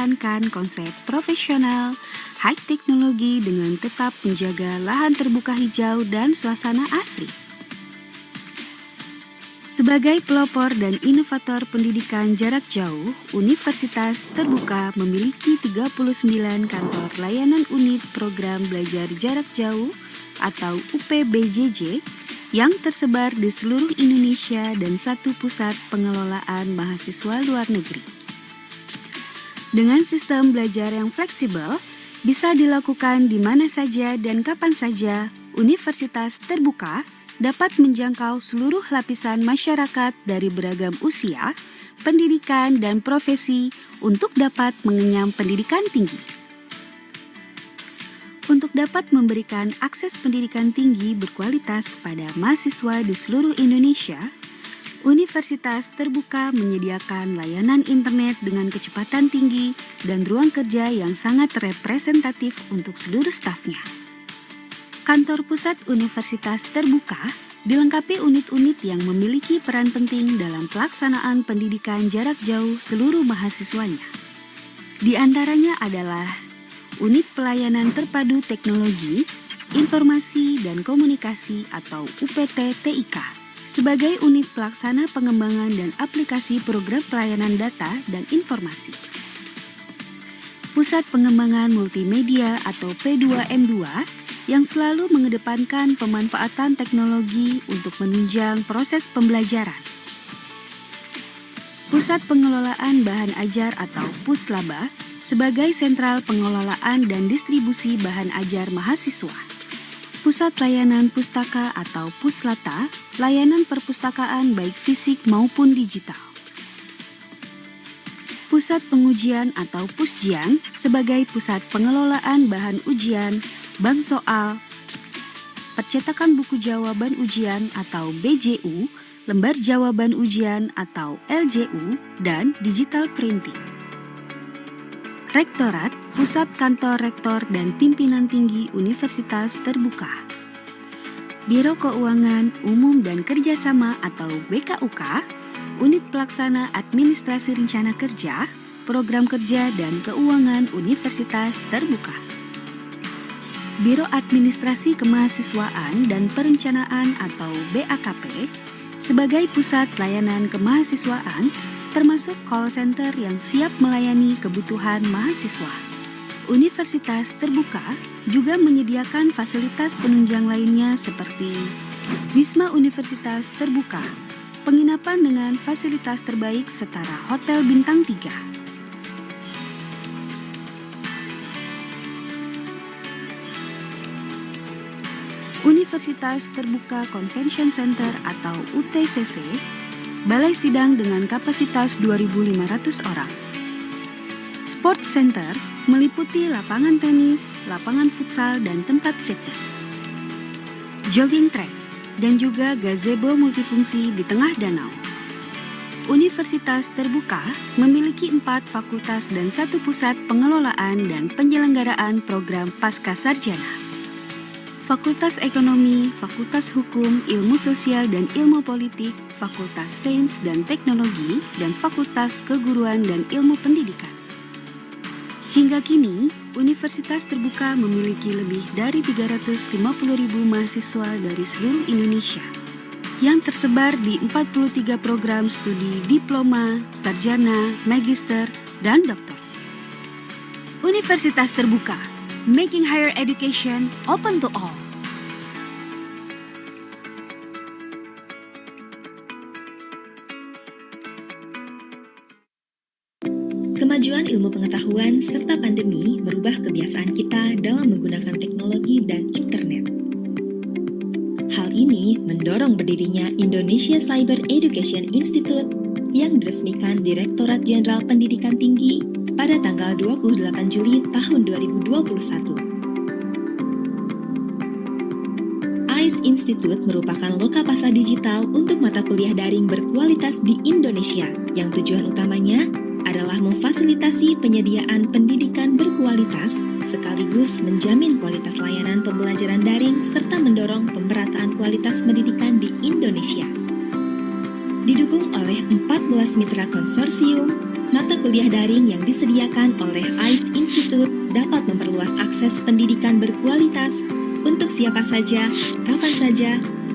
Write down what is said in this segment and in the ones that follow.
mengedepankan konsep profesional, high teknologi dengan tetap menjaga lahan terbuka hijau dan suasana asri. Sebagai pelopor dan inovator pendidikan jarak jauh, Universitas Terbuka memiliki 39 kantor layanan unit program belajar jarak jauh atau UPPDJI yang tersebar di seluruh Indonesia dan satu pusat pengelolaan mahasiswa luar negeri. Dengan sistem belajar yang fleksibel, bisa dilakukan di mana saja dan kapan saja, Universitas Terbuka dapat menjangkau seluruh lapisan masyarakat dari beragam usia, pendidikan, dan profesi untuk dapat mengenyam pendidikan tinggi. Untuk dapat memberikan akses pendidikan tinggi berkualitas kepada mahasiswa di seluruh Indonesia, Universitas Terbuka menyediakan layanan internet dengan kecepatan tinggi dan ruang kerja yang sangat representatif untuk seluruh stafnya. Kantor pusat Universitas Terbuka dilengkapi unit-unit yang memiliki peran penting dalam pelaksanaan pendidikan jarak jauh seluruh mahasiswanya. Di antaranya adalah Unit Pelayanan Terpadu Teknologi, Informasi dan Komunikasi atau UPPDJI sebagai unit pelaksana pengembangan dan aplikasi program pelayanan data dan informasi. Pusat Pengembangan Multimedia atau P2M2 yang selalu mengedepankan pemanfaatan teknologi untuk menunjang proses pembelajaran. Pusat Pengelolaan Bahan Ajar atau Puslaba sebagai sentral pengelolaan dan distribusi bahan ajar mahasiswa. Pusat Layanan Pustaka atau Puslata, layanan perpustakaan baik fisik maupun digital. Pusat Pengujian atau Pusjian sebagai pusat pengelolaan bahan ujian, bank soal, percetakan buku jawaban ujian atau BJU, lembar jawaban ujian atau LJU, dan digital printing. Rektorat, Pusat Kantor Rektor dan Pimpinan Tinggi Universitas Terbuka. Biro Keuangan Umum dan Kerjasama atau BKUK, Unit Pelaksana Administrasi Rencana Kerja, Program Kerja dan Keuangan Universitas Terbuka. Biro Administrasi Kemahasiswaan dan Perencanaan atau BAKP sebagai pusat layanan kemahasiswaan termasuk call center yang siap melayani kebutuhan mahasiswa. Universitas Terbuka juga menyediakan fasilitas penunjang lainnya seperti Wisma Universitas Terbuka, penginapan dengan fasilitas terbaik setara Hotel Bintang 3. Universitas Terbuka Convention Center atau UTCC, balai sidang dengan kapasitas 2.500 orang. Sport Center meliputi lapangan tenis, lapangan futsal, dan tempat fitness. Jogging track, dan juga gazebo multifungsi di tengah danau. Universitas Terbuka memiliki 4 fakultas dan 1 pusat pengelolaan dan penyelenggaraan program pasca sarjana. Fakultas Ekonomi, Fakultas Hukum, Ilmu Sosial dan Ilmu Politik, Fakultas Sains dan Teknologi, dan Fakultas Keguruan dan Ilmu Pendidikan. Hingga kini, Universitas Terbuka memiliki lebih dari 350.000 mahasiswa dari seluruh Indonesia yang tersebar di 43 program studi diploma, sarjana, magister, dan doktor. Universitas Terbuka, making higher education open to all. Kemajuan ilmu pengetahuan serta pandemi merubah kebiasaan kita dalam menggunakan teknologi dan internet. Hal ini mendorong berdirinya Indonesia Cyber Education Institute yang diresmikan Direktorat Jenderal Pendidikan Tinggi pada tanggal 28 Juli tahun 2021. ICE Institute merupakan lokapasa digital untuk mata kuliah daring berkualitas di Indonesia yang tujuan utamanya adalah memfasilitasi penyediaan pendidikan berkualitas sekaligus menjamin kualitas layanan pembelajaran daring serta mendorong pemerataan kualitas pendidikan di Indonesia. Didukung oleh 14 mitra konsorsium, Mata kuliah daring yang disediakan oleh ICE Institute dapat memperluas akses pendidikan berkualitas untuk siapa saja, kapan saja,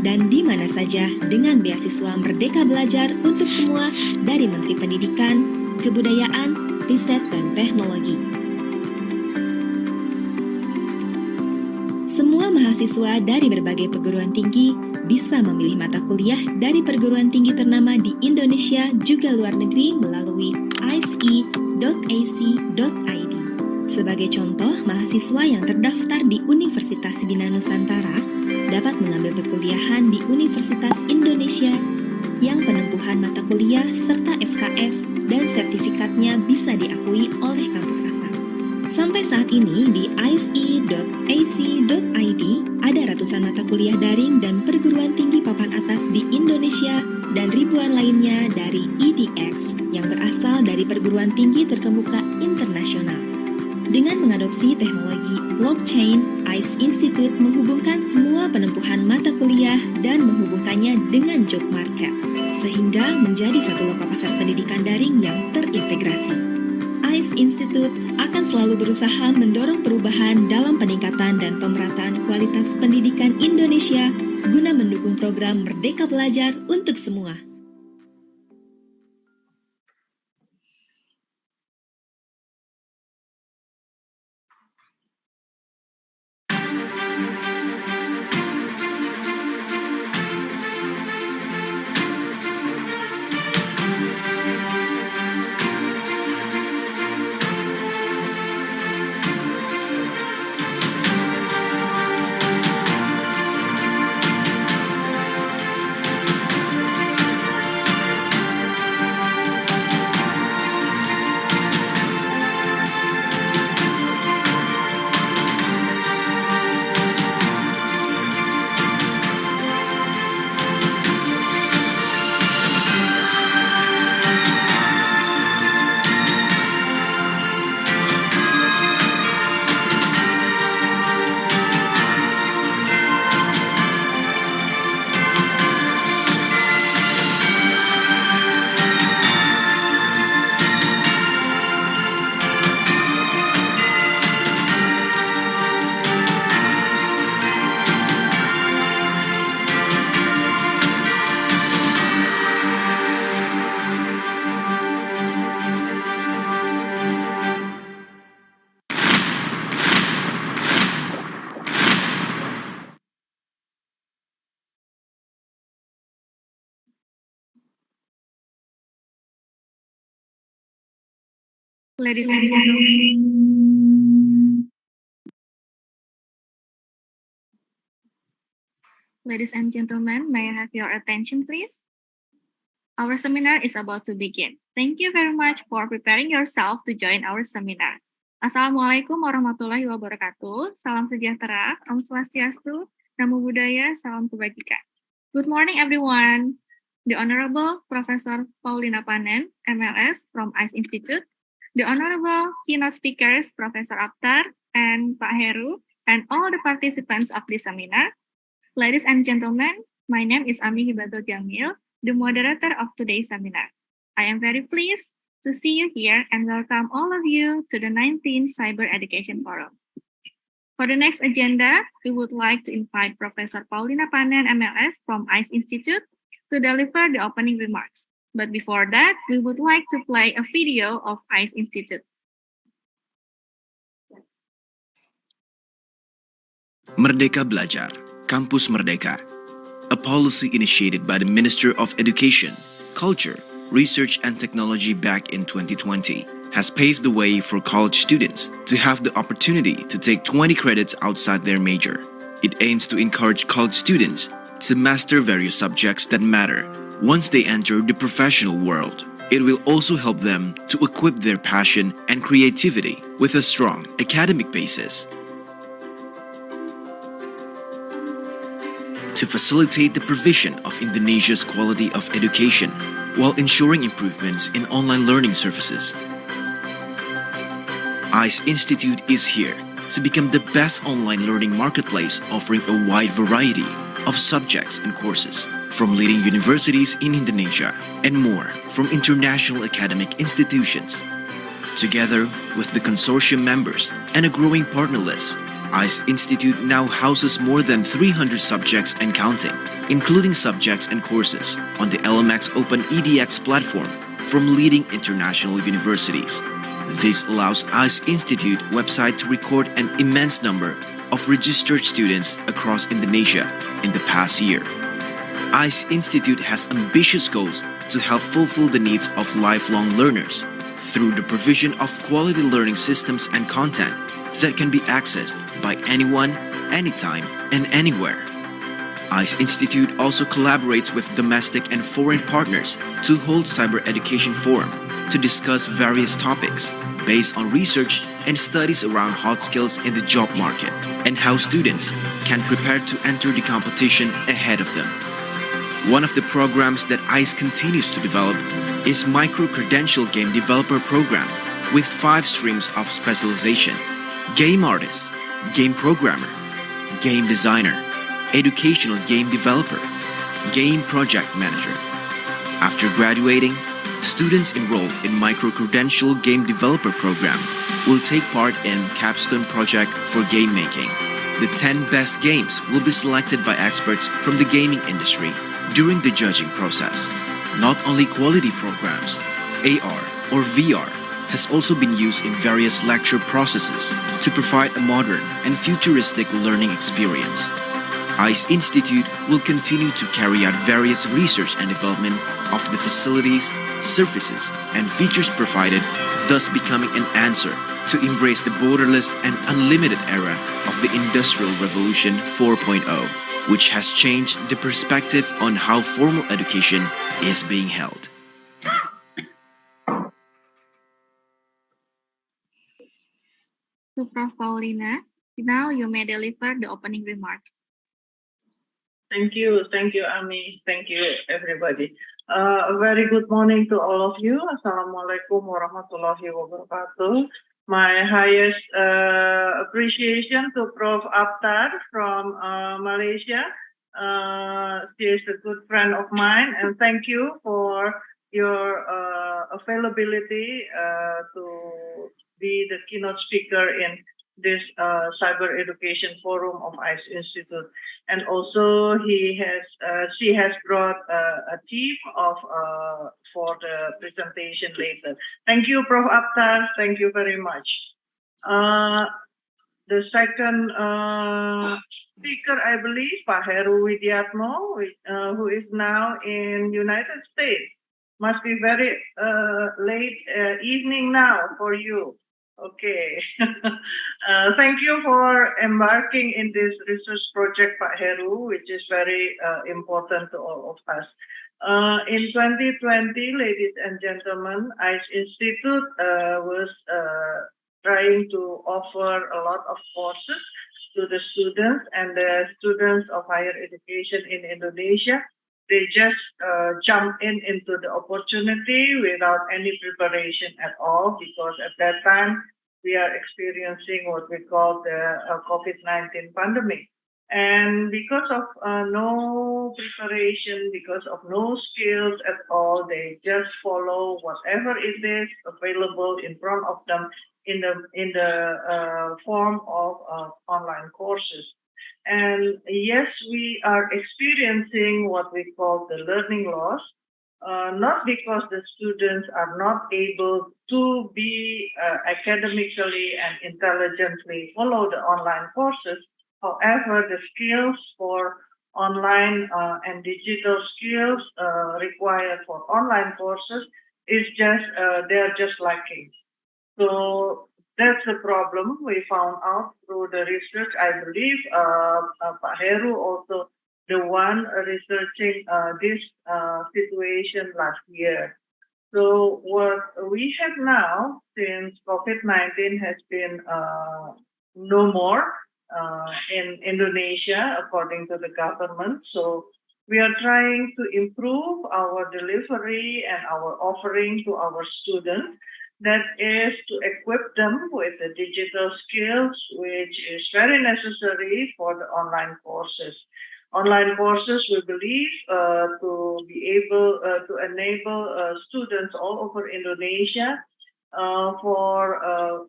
dan di mana saja dengan beasiswa Merdeka Belajar untuk semua dari Menteri Pendidikan, Kebudayaan, Riset, dan Teknologi. Semua mahasiswa dari berbagai perguruan tinggi bisa memilih mata kuliah dari perguruan tinggi ternama di Indonesia juga luar negeri melalui ice.ac.id. Sebagai contoh, mahasiswa yang terdaftar di Universitas Bina Nusantara dapat mengambil perkuliahan di Universitas Indonesia yang penempuhan mata kuliah serta SKS dan sertifikatnya bisa diakui oleh kampus asal. Sampai saat ini di ice.ac.id ada ratusan mata kuliah daring dan perguruan tinggi papan atas di Indonesia dan ribuan lainnya dari EDX yang berasal dari perguruan tinggi terkemuka internasional. Dengan mengadopsi teknologi blockchain, ICE Institute menghubungkan semua penempuhan mata kuliah dan menghubungkannya dengan job market, sehingga menjadi satu loka pasar pendidikan daring yang terintegrasi. ICE Institute akan selalu berusaha mendorong perubahan dalam peningkatan dan pemerataan kualitas pendidikan Indonesia guna mendukung program Merdeka Belajar untuk semua. Ladies and gentlemen, may I have your attention, please? Our seminar is about to begin. Thank you very much for preparing yourself to join our seminar. Assalamualaikum warahmatullahi wabarakatuh. Salam sejahtera, Om Swastiastu, Namo Buddhaya, Salam Kebajikan. Good morning, everyone. The Honorable Professor Paulina Panen, MLS from ICE Institute, the Honorable keynote speakers, Professor Akhtar and Pak Heru, and all the participants of this seminar. Ladies and gentlemen, my name is Ami Hibatul Jamil, the moderator of today's seminar. I am very pleased to see you here and welcome all of you to the 19th Cyber Education Forum. For the next agenda, we would like to invite Professor Paulina Panen, MLS from ICE Institute to deliver the opening remarks. But before that, we would like to play a video of ICE Institute. Merdeka Belajar, Kampus Merdeka, a policy initiated by the Minister of Education, Culture, Research and Technology back in 2020, has paved the way for college students to have the opportunity to take 20 credits outside their major. It aims to encourage college students to master various subjects that matter once they enter the professional world. It will also help them to equip their passion and creativity with a strong academic basis. To facilitate the provision of Indonesia's quality of education while ensuring improvements in online learning services, ICE Institute is here to become the best online learning marketplace offering a wide variety of subjects and courses from leading universities in Indonesia, and more from international academic institutions. Together with the consortium members and a growing partner list, ICE Institute now houses more than 300 subjects and counting, including subjects and courses on the LMX Open EDX platform from leading international universities. This allows ICE Institute website to record an immense number of registered students across Indonesia in the past year. ICE Institute has ambitious goals to help fulfill the needs of lifelong learners through the provision of quality learning systems and content that can be accessed by anyone, anytime, and anywhere. ICE Institute also collaborates with domestic and foreign partners to hold cyber education forum to discuss various topics based on research and studies around hot skills in the job market and how students can prepare to enter the competition ahead of them. One of the programs that ICE continues to develop is Micro-Credential Game Developer Program with 5 streams of specialization: Game Artist, Game Programmer, Game Designer, Educational Game Developer, Game Project Manager. After graduating, students enrolled in Micro-Credential Game Developer Program will take part in Capstone Project for Game Making. The 10 best games will be selected by experts from the gaming industry during the judging process. Not only quality programs, AR or VR has also been used in various lecture processes to provide a modern and futuristic learning experience. ICE Institute will continue to carry out various research and development of the facilities, services, and features provided, thus becoming an answer to embrace the borderless and unlimited era of the Industrial Revolution 4.0, which has changed the perspective on how formal education is being held. To Prof. Paulina, now you may deliver the opening remarks. Thank you, Ami. Thank you, everybody. A very good morning to all of you. Assalamualaikum warahmatullahi wabarakatuh. My highest appreciation to Prof. Aptar from Malaysia. She is a good friend of mine, and thank you for your availability to be the keynote speaker in this cyber education forum of ICE Institute. And also she has brought a team of for the presentation later. Thank you, Prof. Aptar. Thank you very much. The second speaker, I believe, Pak Heru Widiatmo, who is now in United States. Must be very late evening now for you. Okay. Thank you for embarking in this research project, Pak Heru, which is very important to all of us. In 2020, ladies and gentlemen, ICE Institute was trying to offer a lot of courses to the students, and the students of higher education in Indonesia. They just jump into the opportunity without any preparation at all, because at that time we are experiencing what we call the COVID-19 pandemic. And because of no preparation, because of no skills at all, they just follow whatever it is available in front of them in the form of online courses. And yes, we are experiencing what we call the learning loss, not because the students are not able to be academically and intelligently follow the online courses. However, the skills for online and digital skills required for online courses is they're just lacking. So that's the problem we found out through the research. I believe Pak Heru also the one researching this situation last year. So what we have now, since COVID-19 has been no more in Indonesia, according to the government, so we are trying to improve our delivery and our offering to our students. That is to equip them with the digital skills, which is very necessary for the online courses. online courses, we believe, to be able to enable students all over Indonesia for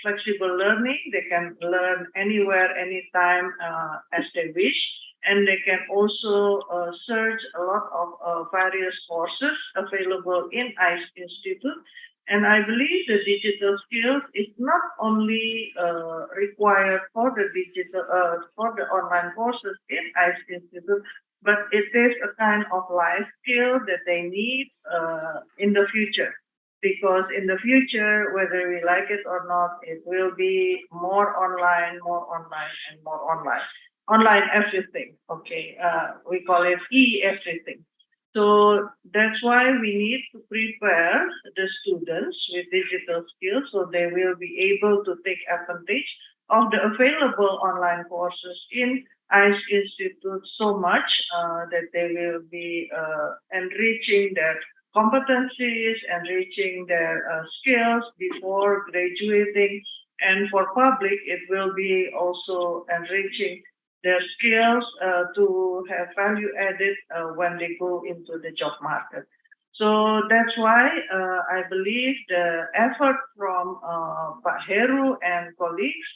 flexible learning. They can learn anywhere, anytime, as they wish. And they can also search a lot of various courses available in ICE Institute. And I believe the digital skills is not only required for the online courses in ICE Institute, but it is a kind of life skill that they need in the future. Because in the future, whether we like it or not, it will be more online, and more online. Online everything, okay? We call it e-everything. So that's why we need to prepare the students with digital skills so they will be able to take advantage of the available online courses in ICE Institute so much that they will be enriching their competencies, enriching their skills before graduating. And for public, it will be also enriching their skills to have value added when they go into the job market. So that's why I believe the effort from Pak Heru and colleagues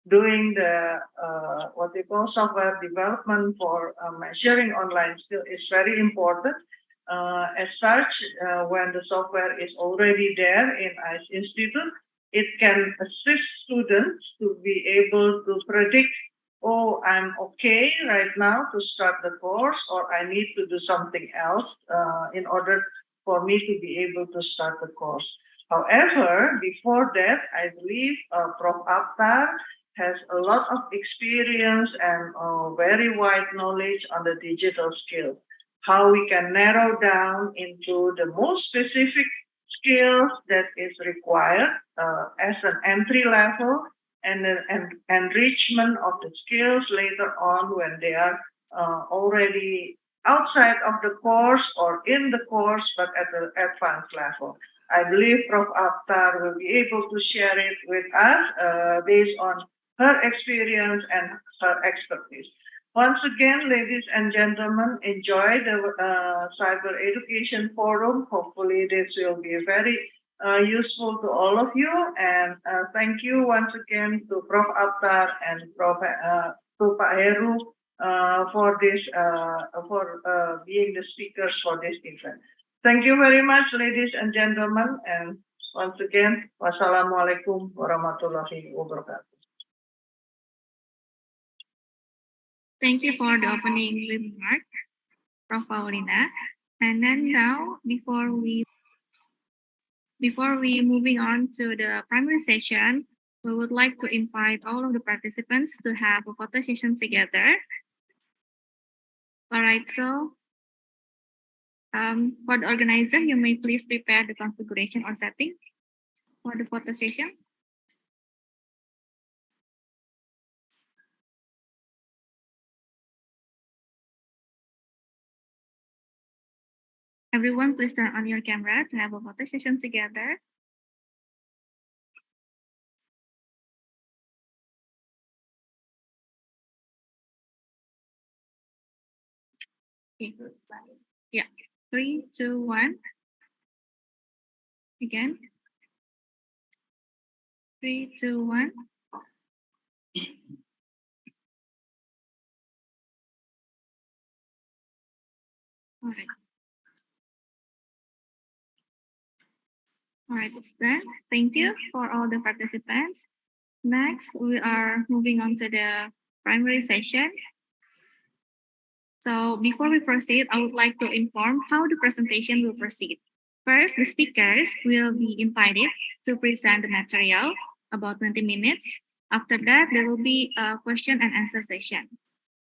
doing the what they call software development for measuring online skill is very important. As such, when the software is already there in ICE Institute, it can assist students to be able to predict, oh, I'm okay right now to start the course, or I need to do something else in order for me to be able to start the course. However, before that, I believe Prof. Aptar has a lot of experience and very wide knowledge on the digital skills, how we can narrow down into the most specific skills that is required as an entry level, and an enrichment of the skills later on when they are already outside of the course or in the course, but at the advanced level. I believe Prof. Aptar will be able to share it with us based on her experience and her expertise. Once again, ladies and gentlemen, enjoy the Cyber Education Forum. Hopefully this will be very useful to all of you, and thank you once again to Prof. Aptar and to Pak Heru for this for being the speakers for this event. Thank you very much, ladies and gentlemen, and once again, wassalamualaikum warahmatullahi wabarakatuh. Thank you for the opening remark, Prof. Paulina. And then now, before we moving on to the primary session, we would like to invite all of the participants to have a photo session together. All right, so for the organizer, you may please prepare the configuration or setting for the photo session. Everyone, please turn on your camera to have a photo session together. Okay, good. Yeah, 3, 2, 1. Again. 3, 2, 1. All right. All right, it's done. Thank you for all the participants. Next, we are moving on to the primary session. So before we proceed, I would like to inform how the presentation will proceed. First, the speakers will be invited to present the material about 20 minutes. After that, there will be a question and answer session.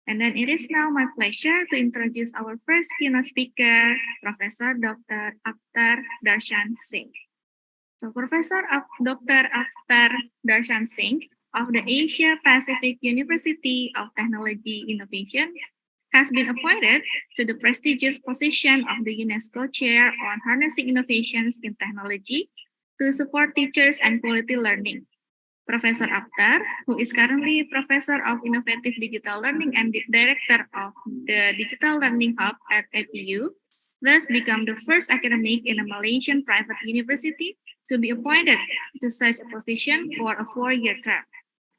And then it is now my pleasure to introduce our first keynote speaker, Professor Dr. Aturan Darshan Singh. So Professor Dr. Aturan Darshan Singh of the Asia Pacific University of Technology Innovation has been appointed to the prestigious position of the UNESCO Chair on Harnessing Innovations in Technology to support teachers and quality learning. Professor Akhtar, who is currently Professor of Innovative Digital Learning and Director of the Digital Learning Hub at APU, thus become the first academic in a Malaysian private university to be appointed to such a position for a 4-year term.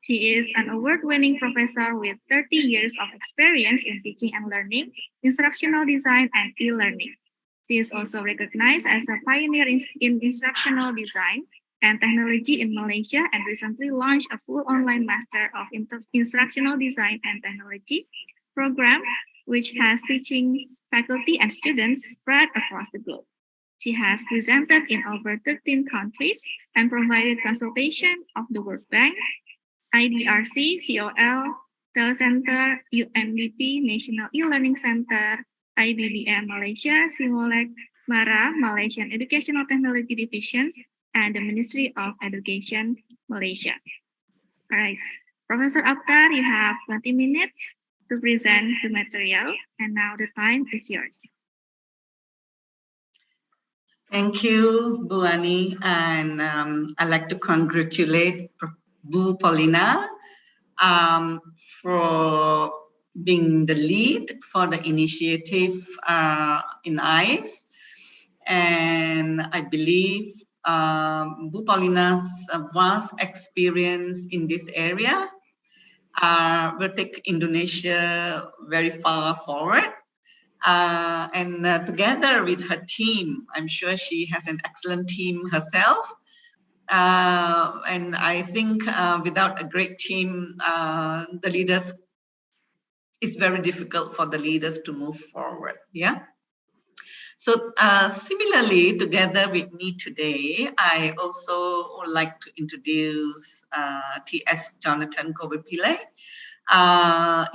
She is an award-winning professor with 30 years of experience in teaching and learning, instructional design, and e-learning. She is also recognized as a pioneer in instructional design and technology in Malaysia and recently launched a full online Master of Instructional Design and Technology program, which has teaching faculty and students spread across the globe. She has presented in over 13 countries and provided consultation of the World Bank, IDRC, COL, Telecenter, UNDP, National E-Learning Center, IBBM Malaysia, Simolek, MARA, Malaysian Educational Technology Divisions, and the Ministry of Education, Malaysia. All right, Professor Akhtar, you have 20 minutes to present the material, and now the time is yours. Thank you, Bu Ani, and I'd like to congratulate Bu Paulina for being the lead for the initiative in ICE, and I believe Bu Paulina's vast experience in this area will take Indonesia very far forward. And together with her team, I'm sure she has an excellent team herself. And I think without a great team, the leaders, it's very difficult for the leaders to move forward. Yeah. So similarly, together with me today, I also would like to introduce T.S. Jonathan Kobe-Pillay.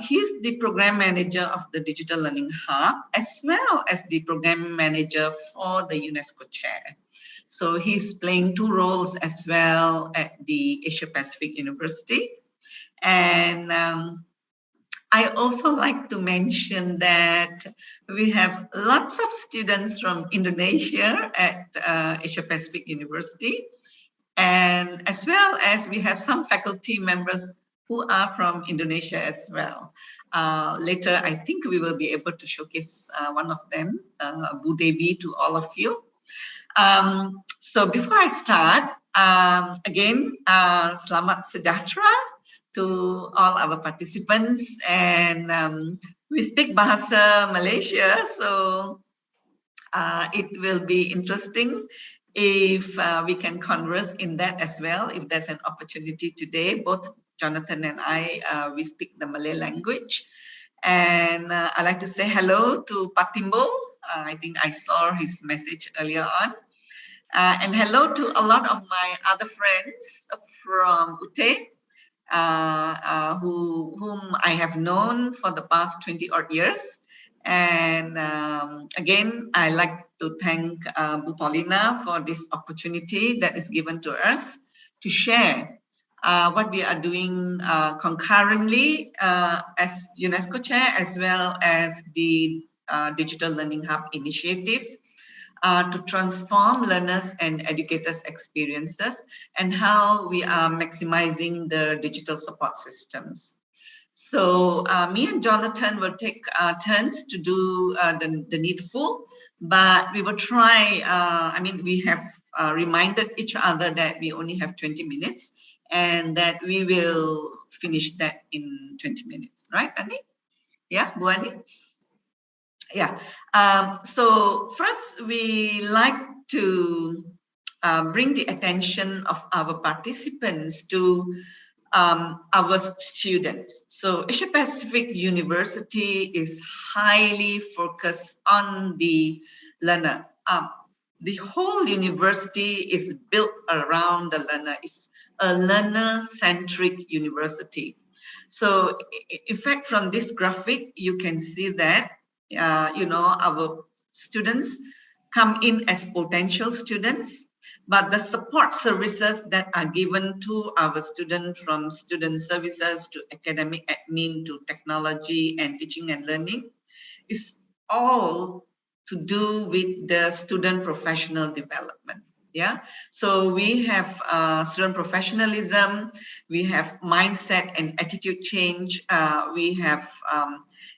He's the program manager of the Digital Learning Hub, as well as the program manager for the UNESCO chair. So he's playing two roles as well at the Asia Pacific University. And I also like to mention that we have lots of students from Indonesia at Asia Pacific University, and as well as we have some faculty members who are from Indonesia as well. Later, I think we will be able to showcase one of them, Bu Debi, to all of you. So before I start, again, selamat sejahtera to all our participants, and we speak Bahasa Malaysia, so it will be interesting if we can converse in that as well. If there's an opportunity today, both Jonathan and I, we speak the Malay language. And I'd like to say hello to Patimbo. I think I saw his message earlier on. And hello to a lot of my other friends from UT, whom I have known for the past 20 odd years. And again, I like to thank Bu Paulina for this opportunity that is given to us to share what we are doing concurrently as UNESCO chair, as well as the Digital Learning Hub initiatives to transform learners and educators' experiences, and how we are maximizing the digital support systems. So me and Jonathan will take turns to do the needful, but we will try, I mean, we have reminded each other that we only have 20 minutes and that we will finish that in 20 minutes, right, Ani? Yeah, Bu Ani? Yeah, so first we like to bring the attention of our participants to our students. So Asia Pacific University is highly focused on the learner. The whole university is built around the learner. It's a learner-centric university. So in fact, from this graphic, you can see that you know, our students come in as potential students, but the support services that are given to our students, from student services to academic admin to technology and teaching and learning, is all to do with the student professional development. Yeah, so we have student professionalism, we have mindset and attitude change, we have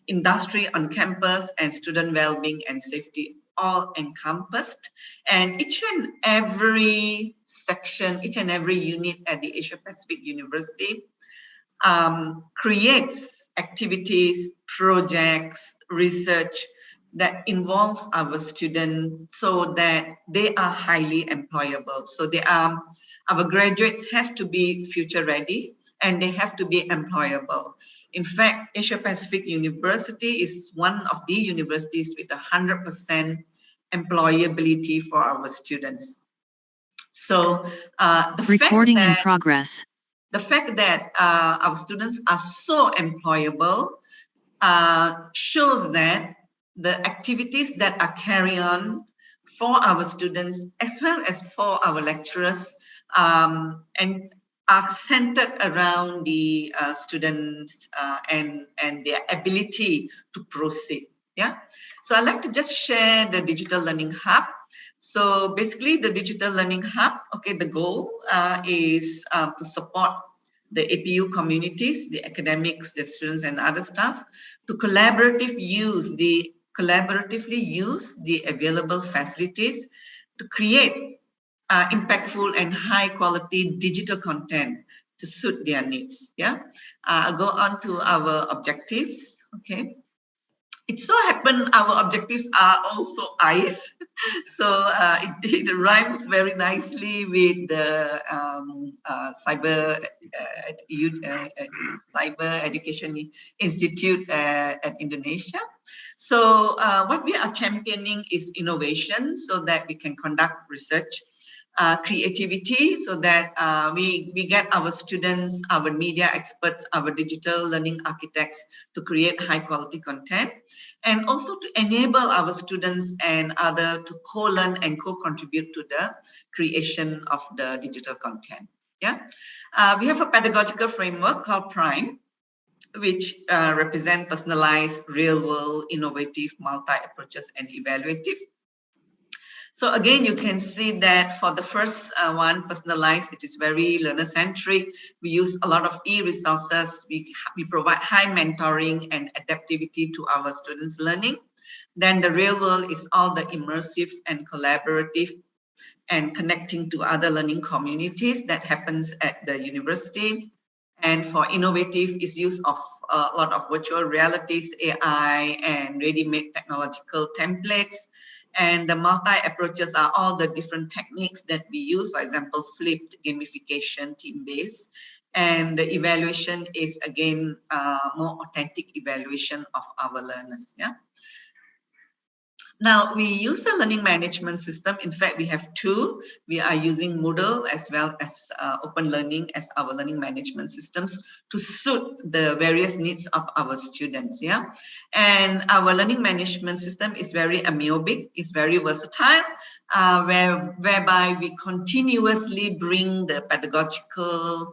industry on campus and student well-being and safety all encompassed. And each and every section, each and every unit at the Asia Pacific University creates activities, projects, research that involves our students so that they are highly employable. So our graduates has to be future ready and they have to be employable. In fact, Asia Pacific University is one of the universities with 100% employability for our students. So the fact that our students are so employable shows that the activities that are carried on for our students as well as for our lecturers and are centered around the students and their ability to proceed. Yeah. So I'd like to just share the Digital Learning Hub. So basically the Digital Learning Hub, okay, the goal is to support the APU communities, the academics, the students and other staff to collaboratively use the available facilities to create impactful and high quality digital content to suit their needs. Yeah, I'll go on to our objectives. Okay. It so happened our objectives are also eyes. So it rhymes very nicely with the Cyber Education Institute at Indonesia. So what we are championing is innovation so that we can conduct research, creativity so that we get our students, our media experts, our digital learning architects to create high quality content, and also to enable our students and other to co-learn and co-contribute to the creation of the digital content. Yeah, we have a pedagogical framework called PRIME, which represent personalized, real-world, innovative, multi-approaches and evaluative. So again, you can see that for the first one, personalized, it is very learner-centric. We use a lot of e-resources. We provide high mentoring and adaptivity to our students' learning. Then the real world is all the immersive and collaborative and connecting to other learning communities that happens at the university. And for innovative is use of a lot of virtual realities, AI, and ready-made technological templates. And the multi-approaches are all the different techniques that we use, for example, flipped, gamification, team-based. And the evaluation is, again, more authentic evaluation of our learners. Yeah. Now, we use a learning management system. In fact, we have two. We are using Moodle as well as Open Learning as our learning management systems to suit the various needs of our students. Yeah, and our learning management system is very amoebic, is very versatile, whereby we continuously bring the pedagogical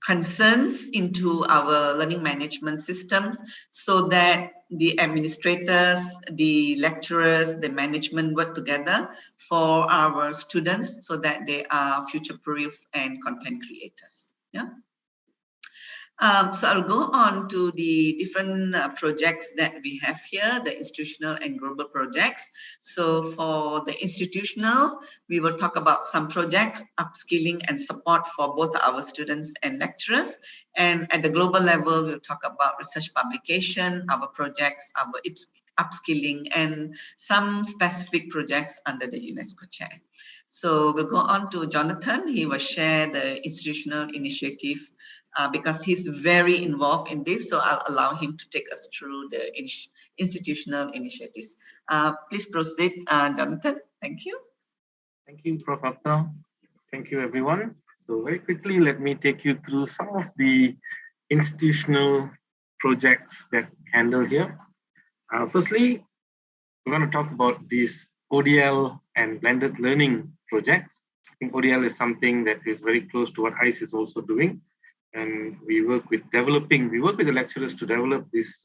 concerns into our learning management systems so that the administrators, the lecturers, the management work together for our students so that they are future-proof and content creators. Yeah. So I'll go on to the different projects that we have here, the institutional and global projects. So for the institutional, we will talk about some projects, upskilling and support for both our students and lecturers. And at the global level, we'll talk about research publication, our projects, our upskilling, and some specific projects under the UNESCO chair. So we'll go on to Jonathan. He will share the institutional initiative because he's very involved in this. So I'll allow him to take us through the institutional initiatives. Please proceed, Jonathan. Thank you. Thank you, Prof. Apta. Thank you, everyone. So very quickly, let me take you through some of the institutional projects that handle here. Firstly, we're going to talk about these ODL and blended learning projects. I think ODL is something that is very close to what ICE is also doing. And we work with the lecturers to develop these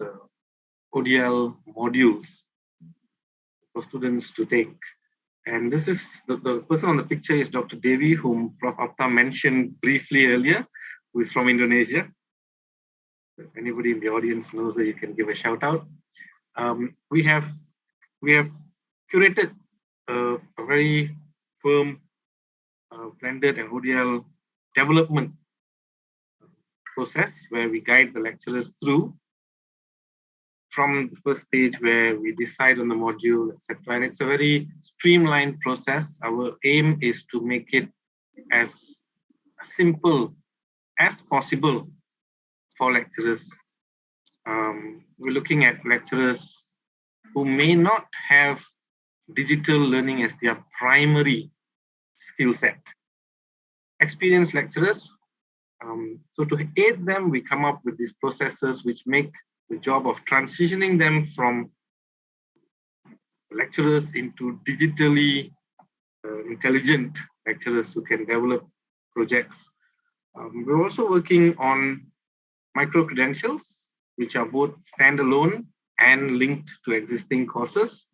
ODL modules for students to take. And this is the person on the picture is Dr. Devi, whom Prof. Apta mentioned briefly earlier, who is from Indonesia. If anybody in the audience knows her, you can give a shout out. We have curated a very firm blended and ODL development process where we guide the lecturers through from the first stage where we decide on the module, etc. And it's a very streamlined process. Our aim is to make it as simple as possible for lecturers. We're looking at lecturers who may not have digital learning as their primary skill set. Experienced lecturers. So to aid them, we come up with these processes which make the job of transitioning them from lecturers into digitally intelligent lecturers who can develop projects. We're also working on micro-credentials, which are both standalone and linked to existing courses.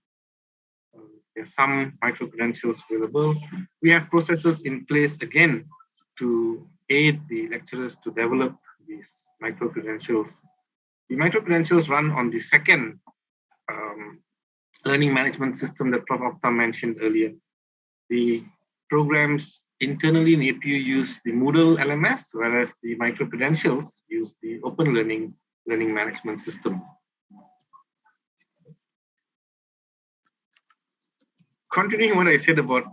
There's some micro-credentials available. We have processes in place again to aid the lecturers to develop these micro-credentials. The micro-credentials run on the second learning management system that Prof. Apta mentioned earlier. The programs internally in APU use the Moodle LMS, whereas the micro-credentials use the open learning management system. Continuing what I said about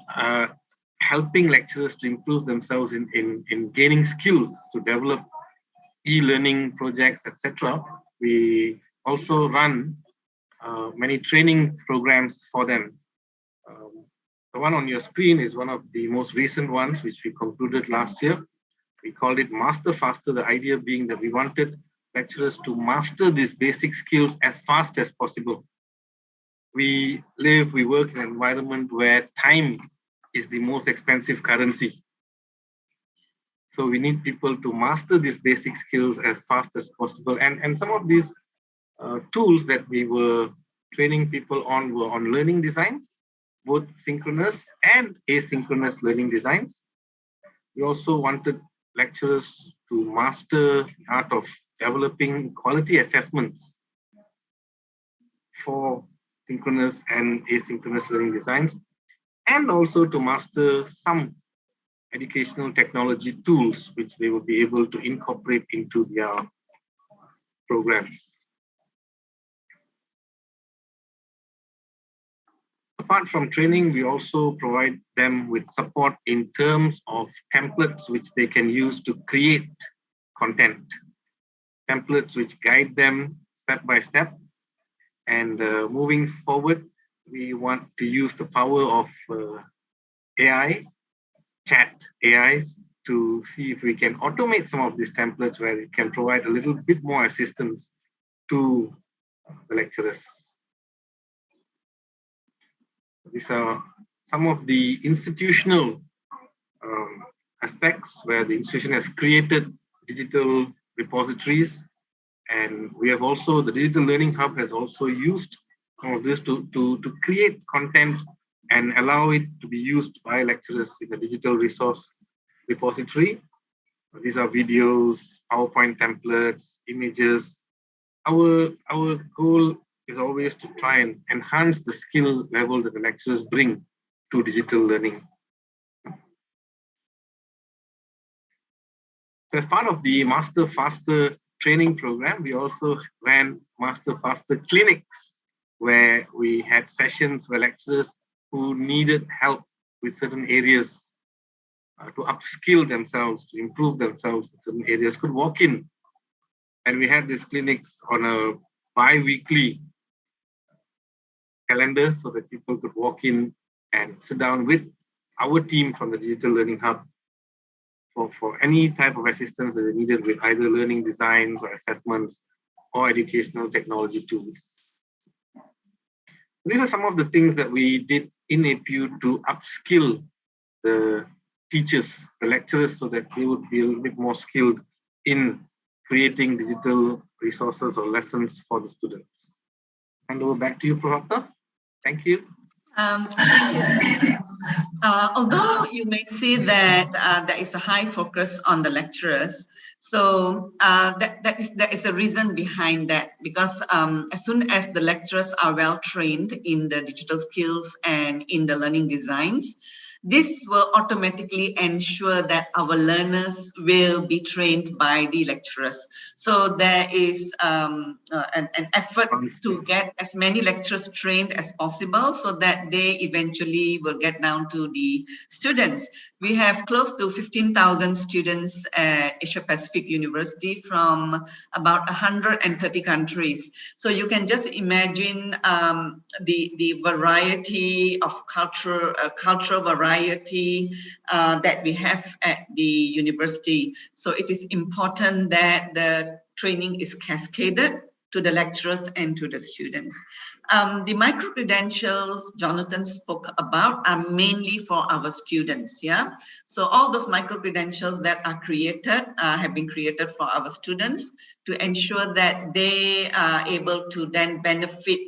helping lecturers to improve themselves in gaining skills to develop e-learning projects, etc., we also run many training programs for them. The one on your screen is one of the most recent ones, which we concluded last year. We called it Master Faster, the idea being that we wanted lecturers to master these basic skills as fast as possible. We work in an environment where time is the most expensive currency. So we need people to master these basic skills as fast as possible. And some of these tools that we were training people on were on learning designs, both synchronous and asynchronous learning designs. We also wanted lecturers to master the art of developing quality assessments for synchronous and asynchronous learning designs, and also to master some educational technology tools which they will be able to incorporate into their programs. Apart from training, we also provide them with support in terms of templates which they can use to create content. Templates which guide them step by step. And moving forward, we want to use the power of AI, chat AIs, to see if we can automate some of these templates where it can provide a little bit more assistance to the lecturers. These are some of the institutional aspects where the institution has created digital repositories. And we have also, the Digital Learning Hub has also used some of this to create content and allow it to be used by lecturers in a digital resource repository. These are videos, PowerPoint templates, images. Our goal is always to try and enhance the skill level that the lecturers bring to digital learning. So as part of the Master Faster training program, we also ran Master Faster clinics, where we had sessions where lecturers who needed help with certain areas to upskill themselves, to improve themselves in certain areas, could walk in. And we had these clinics on a bi-weekly calendar so that people could walk in and sit down with our team from the Digital Learning Hub for any type of assistance that they needed with either learning designs or assessments or educational technology tools. These are some of the things that we did in APU to upskill the teachers, the lecturers, so that they would be a little bit more skilled in creating digital resources or lessons for the students. Hand over back to you, Prof. Apta. Thank you. Thank you. Although you may see that there is a high focus on the lecturers, so there is a reason behind that, because as soon as the lecturers are well trained in the digital skills and in the learning designs, this will automatically ensure that our learners will be trained by the lecturers. So there is an effort to get as many lecturers trained as possible so that they eventually will get down to the students. We have close to 15,000 students at Asia Pacific University from about 130 countries. So you can just imagine the variety of cultural variety that we have at the university. So it is important that the training is cascaded to the lecturers and to the students. The micro-credentials Jonathan spoke about are mainly for our students, yeah? So all those micro-credentials that are created have been created for our students to ensure that they are able to then benefit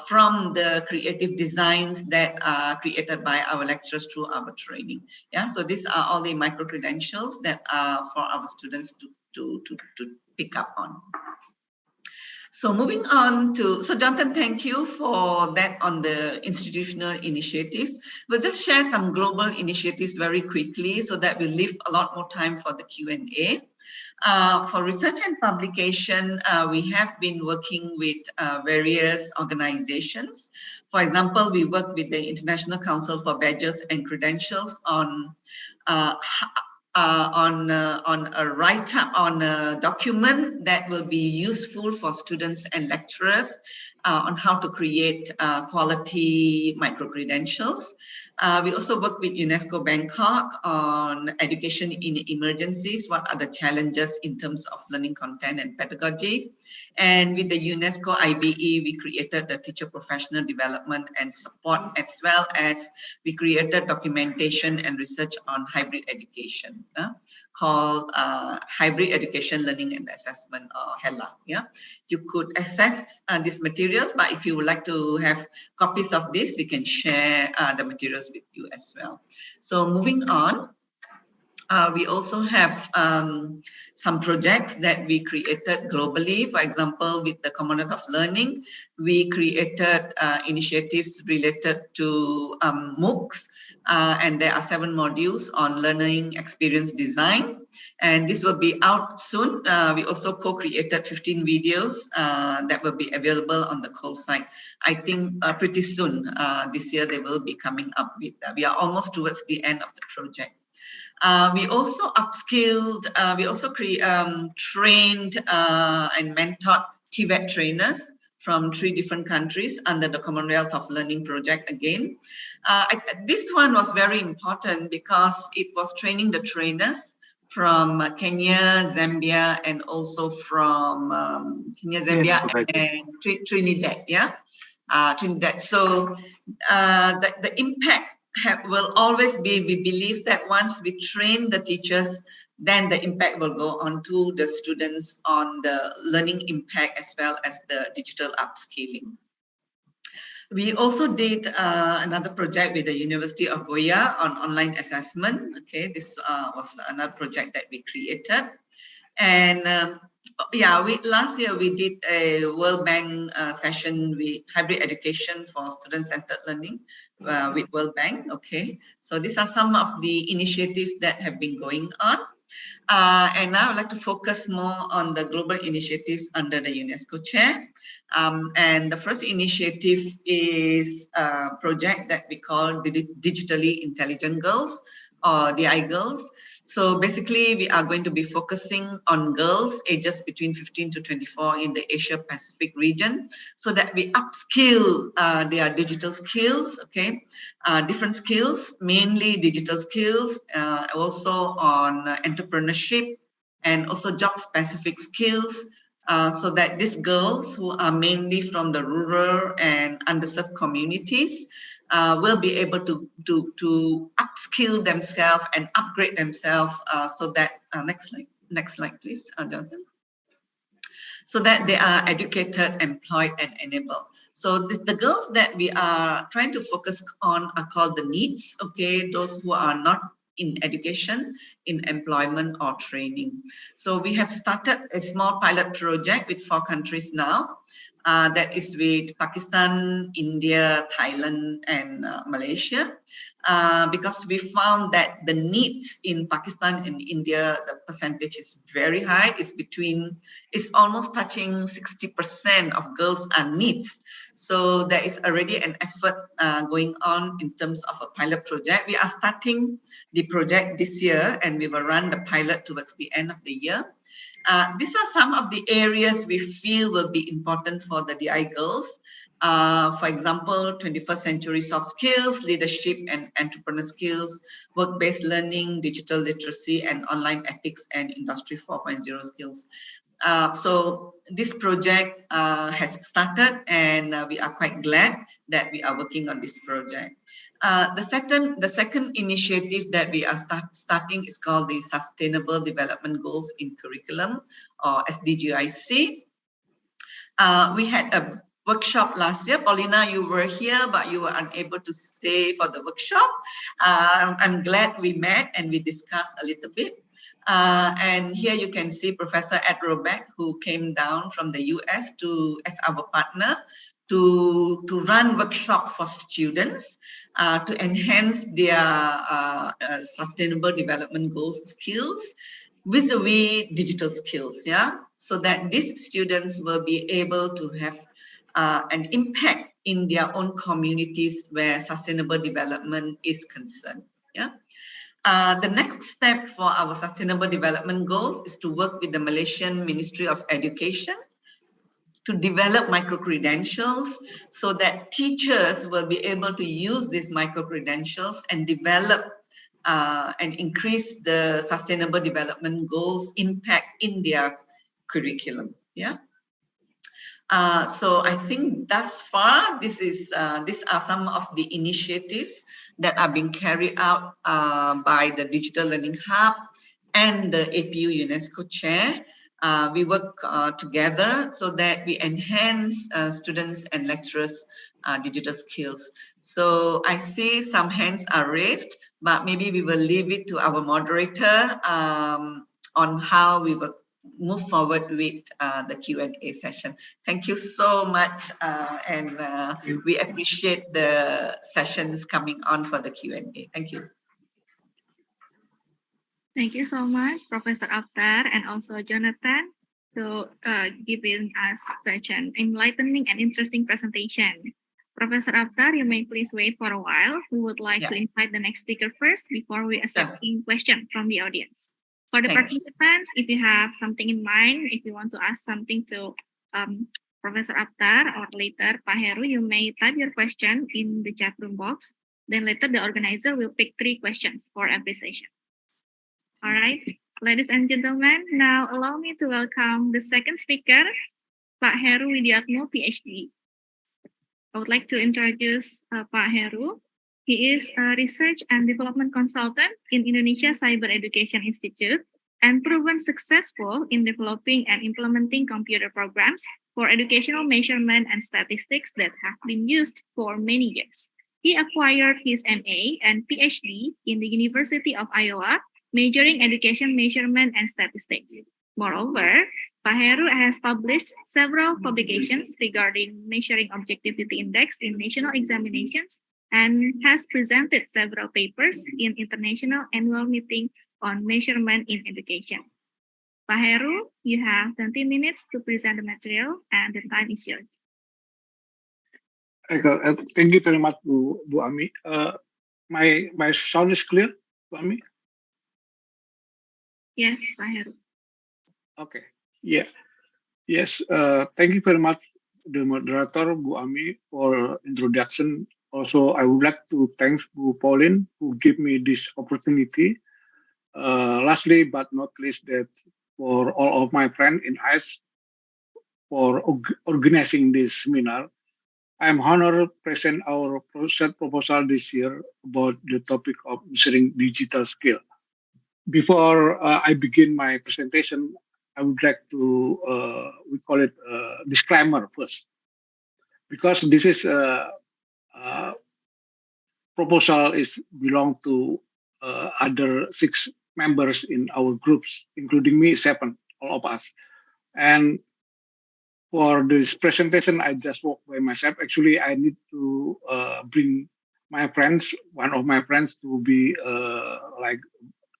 from the creative designs that are created by our lecturers through our training. Yeah, so these are all the micro-credentials that are for our students to pick up on. So moving on to, so Jonathan, thank you for that on the institutional initiatives. We'll just share some global initiatives very quickly so that we leave a lot more time for the Q&A. For research and publication, we have been working with various organizations. For example, we work with the International Council for Badges and Credentials on a write-up on a document that will be useful for students and lecturers on how to create quality micro-credentials. We also work with UNESCO Bangkok on education in emergencies. What are the challenges in terms of learning content and pedagogy? And with the UNESCO IBE, we created the teacher professional development and support, as well as we created documentation and research on hybrid education called Hybrid Education Learning and Assessment, or HELA. Yeah, you could access these materials, but if you would like to have copies of this, we can share the materials with you as well. So moving on. We also have some projects that we created globally. For example, with the Commonwealth of Learning, we created initiatives related to MOOCs, and there are 7 modules on learning experience design, and this will be out soon. We also co-created 15 videos that will be available on the COL site. I think pretty soon this year they will be coming up with. We are almost towards the end of the project. We also upskilled, we also trained and mentored TVET trainers from 3 different countries under the Commonwealth of Learning project again. This one was very important because it was training the trainers from Kenya, Zambia, and also from Kenya, Zambia, and Trinidad, yeah? Trinidad. So the impact will always be, we believe that once we train the teachers, then the impact will go on to the students on the learning impact as well as the digital upskilling. We also did another project with the University of Goya on online assessment. Okay, this was another project that we created. And yeah, last year we did a World Bank session with hybrid education for student-centered learning with World Bank. Okay, so these are some of the initiatives that have been going on. And now I'd like to focus more on the global initiatives under the UNESCO chair. And the first initiative is a project that we call Digitally Intelligent Girls, or DI Girls. So basically, we are going to be focusing on girls ages between 15 to 24 in the Asia Pacific region, so that we upskill their digital skills, okay? Different skills, mainly digital skills, also on entrepreneurship, and also job-specific skills, so that these girls who are mainly from the rural and underserved communities will be able to upskill themselves and upgrade themselves, so that, next slide please, Jonathan. So that they are educated, employed, and enabled. So the girls that we are trying to focus on are called the needs, okay, those who are not in education, in employment or training. So we have started a small pilot project with 4 countries now. That is with Pakistan, India, Thailand, and Malaysia. Because we found that the needs in Pakistan and India, the percentage is very high. It's almost touching 60% of girls are needs. So there is already an effort going on in terms of a pilot project. We are starting the project this year, and we will run the pilot towards the end of the year. These are some of the areas we feel will be important for the DI girls. For example, 21st century soft skills, leadership and entrepreneur skills, work-based learning, digital literacy, and online ethics and industry 4.0 skills. So this project has started, and we are quite glad that we are working on this project. The second initiative that we are starting is called the Sustainable Development Goals in Curriculum, or SDGIC. We had a workshop last year. Paulina, you were here, but you were unable to stay for the workshop. I'm glad we met and we discussed a little bit. And here you can see Professor Ed Robeck, who came down from the US as our partner to run workshop for students to enhance their sustainable development goals skills vis-a-vis digital skills, so that these students will be able to have an impact in their own communities where sustainable development is concerned. The next step for our sustainable development goals is to work with the Malaysian Ministry of Education to develop micro-credentials so that teachers will be able to use these micro-credentials and develop and increase the sustainable development goals impact in their curriculum. So I think thus far, these are some of the initiatives that are being carried out by the Digital Learning Hub and the APU UNESCO Chair. We work together so that we enhance students and lecturers' digital skills. So I see some hands are raised, but maybe we will leave it to our moderator on how we will move forward with the Q&A session. Thank you so much, and we appreciate the sessions coming on for the Q&A. Thank you. Thank you so much, Professor Akhtar and also Jonathan, to giving us such an enlightening and interesting presentation. Professor Akhtar, you may please wait for a while. We would like to invite the next speaker first before we accepting questions from the audience. For the participants, if you have something in mind, if you want to ask something to Professor Akhtar or later Pak Heru, you may type your question in the chat room box. Then later the organizer will pick 3 questions for every session. All right, ladies and gentlemen, now allow me to welcome the second speaker, Pak Heru Widiatmo, PhD. I would like to introduce Pak Heru. He is a research and development consultant in Indonesia Cyber Education Institute and proven successful in developing and implementing computer programs for educational measurement and statistics that have been used for many years. He acquired his MA and PhD in the University of Iowa, majoring education measurement and statistics. Moreover, Pak Heru has published several publications regarding measuring objectivity index in national examinations and has presented several papers in international annual meeting on measurement in education. Pak Heru, you have 20 minutes to present the material and the time is yours. Thank you very much, Bu Ami. My sound is clear, Bu Ami? Yes, Pak Heru. Okay. Yeah. Yes. Thank you very much, the moderator, Bu Ami, for introduction. Also, I would like to thank Bu Pauline who gave me this opportunity. Lastly, but not least, that for all of my friends in ICE for organizing this seminar. I'm honored to present our project proposal this year about the topic of measuring digital skill. Before I begin my presentation, I would like to, we call it a disclaimer first. because this is proposal is belong to other 6 members in our groups, including me, 7, all of us. And for this presentation, I just walk by myself. Actually, I need to bring my friends, one of my friends, to be like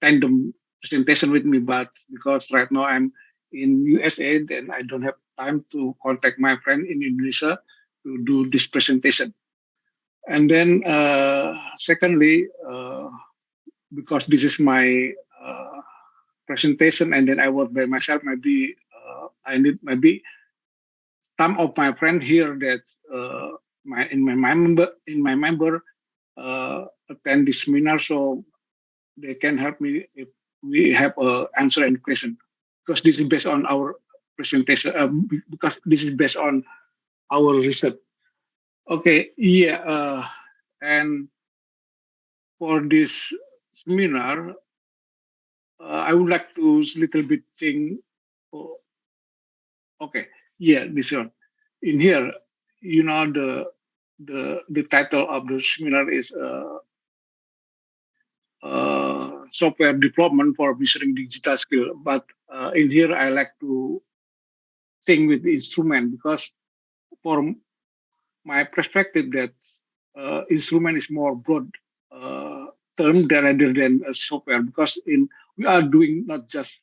tandem presentation with me. But because right now I'm in USA, then I don't have time to contact my friend in Indonesia to do this presentation. And then secondly, because this is my presentation, and then I work by myself, maybe I need maybe some of my friends here that my member attend this seminar, so they can help me if we have answer any question, because this is based on our presentation. Because this is based on our research. Okay, yeah, and for this seminar, I would like to little bit think. Oh, okay, yeah, this one. In here, you know, the title of the seminar is software development for measuring digital skill. But in here, I like to think with the instrument, because for my perspective, that instrument is more broad term rather than a software, because we are doing not just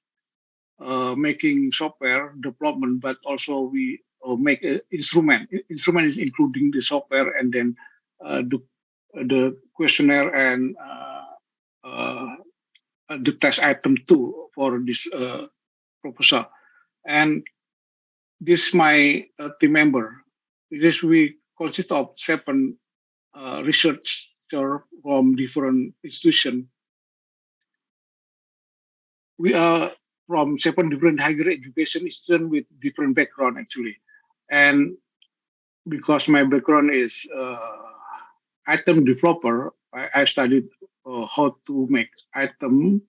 making software development, but also we make an instrument. Instrument is including the software, and then the questionnaire and the test item too for this proposal. And this my team member. This we consist of 7 researchers from different institutions. We are from 7 different higher education institutions with different background actually. And because my background is item developer, I studied how to make item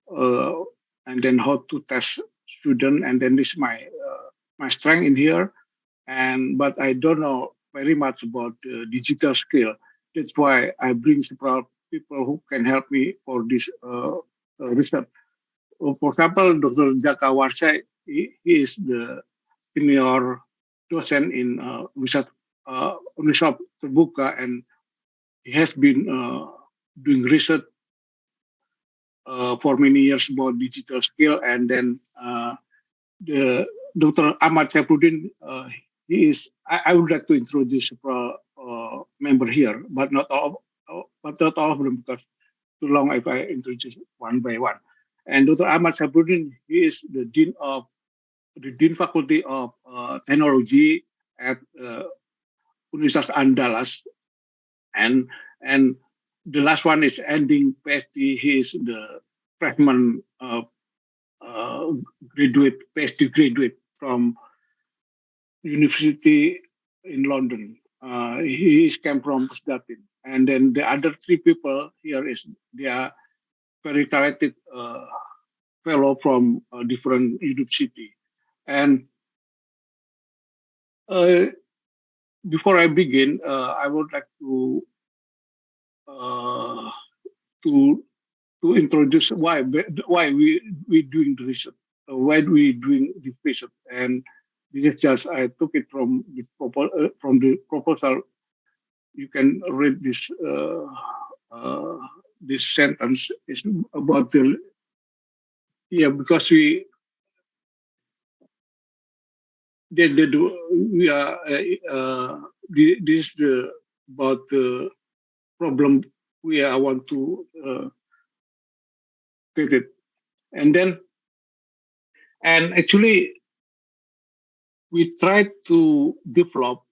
and then how to test student, and then this is my strength in here. But I don't know very much about digital skill. That's why I bring several people who can help me for this research. For example, Dr. Jaka Warsai, he is the senior docent in Universitas Terbuka, and he has been doing research for many years about digital skill. And then the Dr. Ahmad Saifuddin, he is. I would like to introduce several member here, but not all of them, because too long if I introduce one by one. And Dr. Ahmad Saifuddin, he is the dean faculty of technology at Universitas Andalas, and the last one is ending PhD. He is the freshman PhD graduate from University in London. He came from Pusdatin. And then the other 3 people here they are very talented fellow from different university. And before I begin, I would like to introduce why we doing the research, why we doing this research. And this is just I took it from the proposal. You can read this this sentence is about the because we are this is about the problem we want to get it. And actually we tried to develop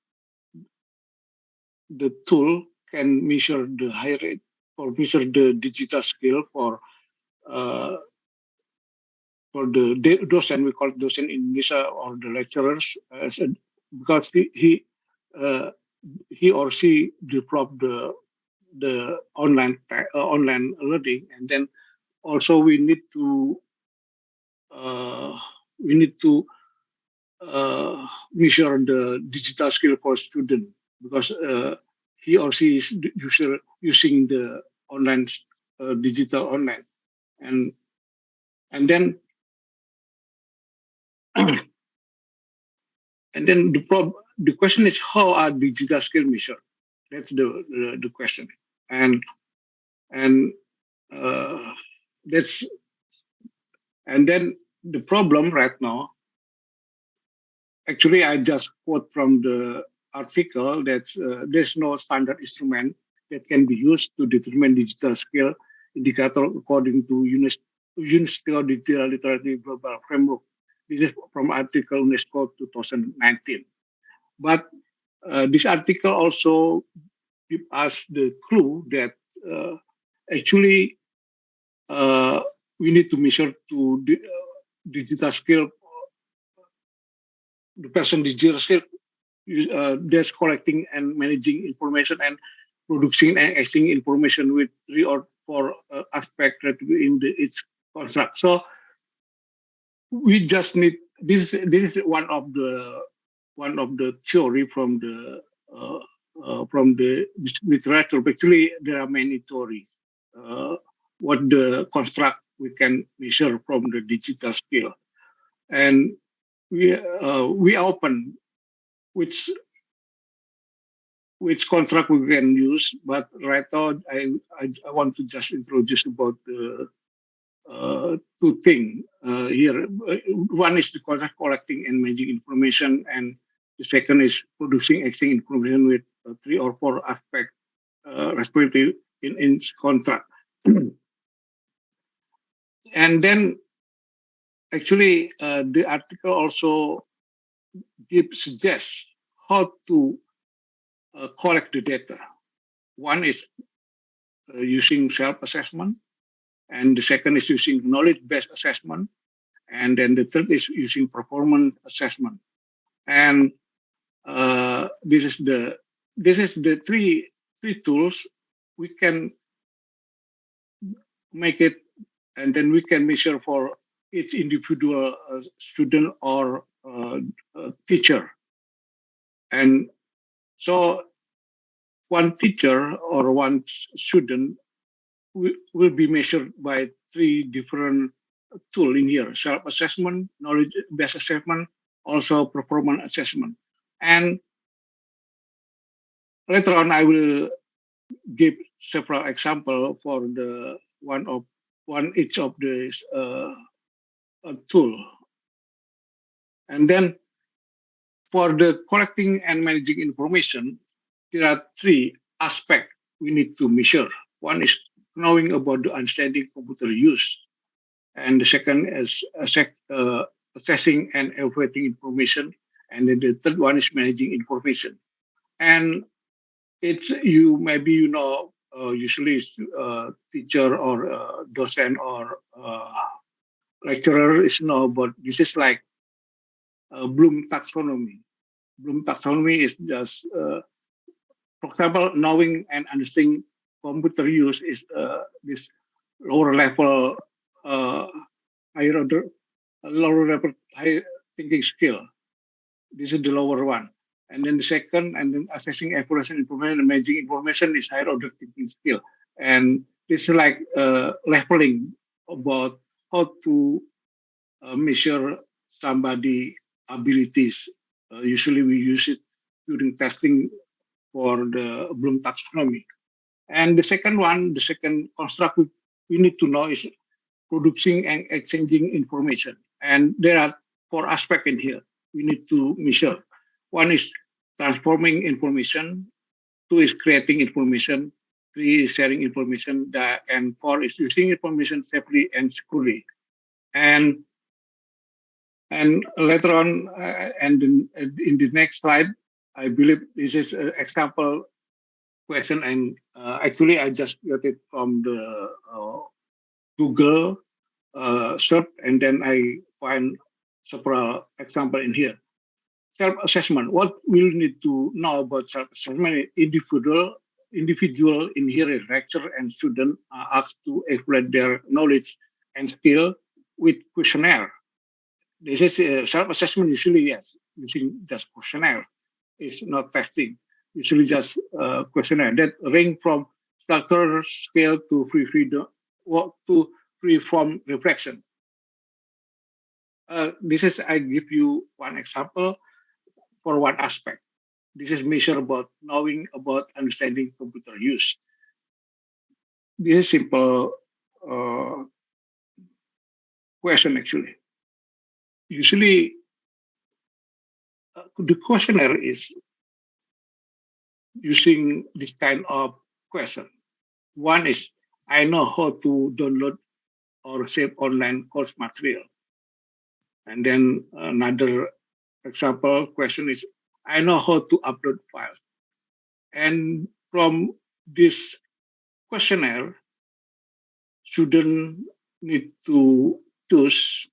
the tool can measure the high rate or measure the digital skill for the docent. We call it docent in Indonesia, or the lecturers, because he or she developed the online learning. And then also we need to measure the digital skill for student because he or she is using the online digital online and then and then the question is how are digital skill measured? That's the question and that's and then the problem right now. Actually, I just quote from the article that there's no standard instrument that can be used to determine digital skill indicator according to UNESCO Digital Literacy Global Framework. This is from article UNESCO 2019. But this article also gives us the clue that actually we need to measure to digital skill. The person digital skill that's collecting and managing information and producing and exchanging information with 3 or 4 aspects in its construct. So we just need this is one of the theory from the literature. Actually, there are many theories. What the construct we can measure from the digital skill, and we open which contract we can use. But right now, I want to just introduce about the 2 things here. One is the contract collecting and managing information, and the second is producing exchange information with 3 or 4 aspects, respectively, in contract. And then, actually, the article also suggests how to collect the data. One is using self-assessment, and the second is using knowledge-based assessment, and then the third is using performance assessment. And this is the 3 tools we can make it, and then we can measure for each individual student or teacher. And so one teacher or one student will be measured by 3 different tools in here: self-assessment, knowledge-based assessment, also performance assessment. And later on, I will give several examples for the each of these tool. And then for the collecting and managing information, there are 3 aspects we need to measure. One is knowing about the understanding computer use, and the second is assessing and evaluating information, and then the third one is managing information. And it's usually teacher or docent or lecturer is know about this is like Bloom taxonomy. Bloom taxonomy is just, for example, knowing and understanding computer use is this lower level, higher thinking skill. This is the lower one. And then the second, and then assessing evaluation information and managing information is higher order thinking skill. And this is like leveling about how to measure somebody abilities. Usually we use it during testing for the Bloom taxonomy. And the second construct we need to know is producing and exchanging information. And there are 4 aspects in here we need to measure. One is transforming information, 2 is creating information, 3 is sharing information, and 4 is using information safely and securely. And later on, and in the next slide, I believe this is an example question, and actually I just got it from the Google search, and then I find several examples in here. Self-assessment. What we need to know about self-assessment? Individual in here, lecturer and student are asked to evaluate their knowledge and skill with questionnaire. This is self-assessment usually, yes, using just questionnaire. It's not testing. Usually just questionnaire that range from structure scale to free form reflection. I give you one example for one aspect. This is measure about knowing about understanding computer use. This is simple question actually. Usually, the questionnaire is using this kind of question. One is, I know how to download or save online course material. And then another example question is, I know how to upload files. And from this questionnaire, student need to choose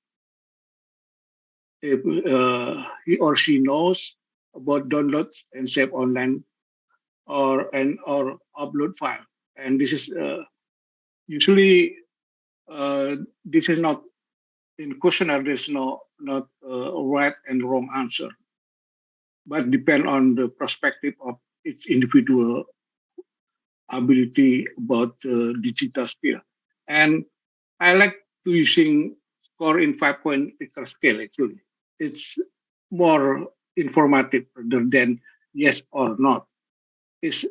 if he or she knows about downloads and save online or upload file. And this is usually this is not in questionnaire. There's not right and wrong answer, but depend on the perspective of each individual ability about digital skill. And I like to using score in 5-point Likert scale actually. It's more informative rather than yes or not. It's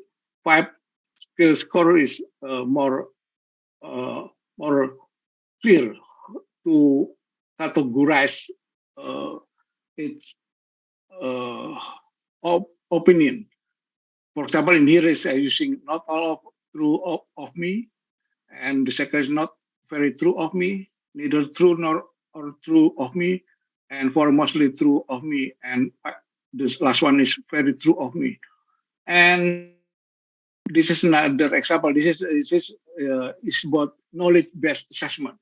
5 skill score is more clear to categorize its opinion. For example, in here is using not all true of me, and the second is not very true of me, neither true nor or true of me, and for mostly true of me, and this last one is very true of me. And this is another example. This is about knowledge-based assessment.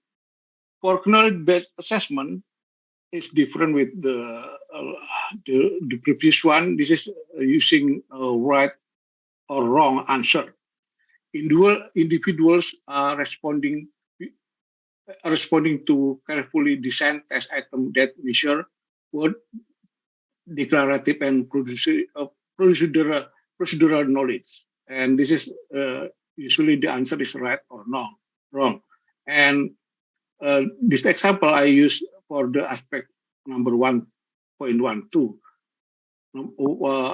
For knowledge-based assessment, is different with the previous one. This is using right or wrong answer. Individuals are responding to carefully designed test item that measure both declarative and procedural knowledge. And this is usually the answer is right or wrong. And this example I use for the aspect number 1.12.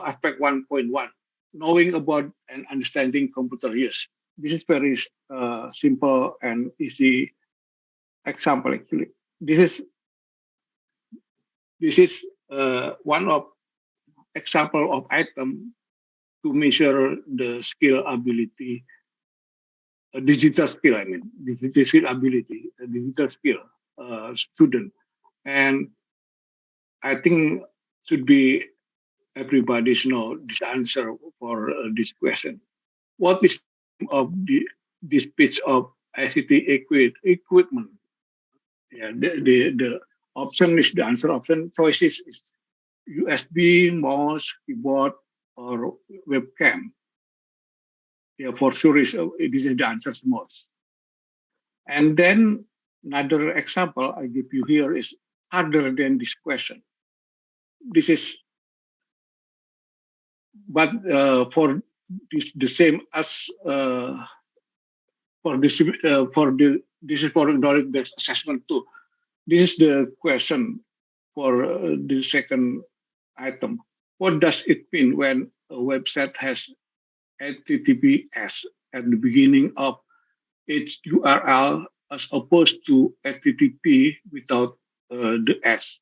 Aspect 1.1, knowing about and understanding computer use. This is very simple and easy example actually. This is one of example of item to measure the skill ability, digital skill. I mean, digital skill ability, digital skill student, and I think should be everybody know this answer for this question. What is of this piece of ICT equipment? Yeah, the option is the answer option. Choices is USB, mouse, keyboard, or webcam. Yeah, for sure this is the answer most. And then another example I give you here is other than this question. This is, but for this the same as for this this is for knowledge-based assessment too. This is the question for the second item. What does it mean when a website has HTTPS at the beginning of its URL as opposed to HTTP without the S?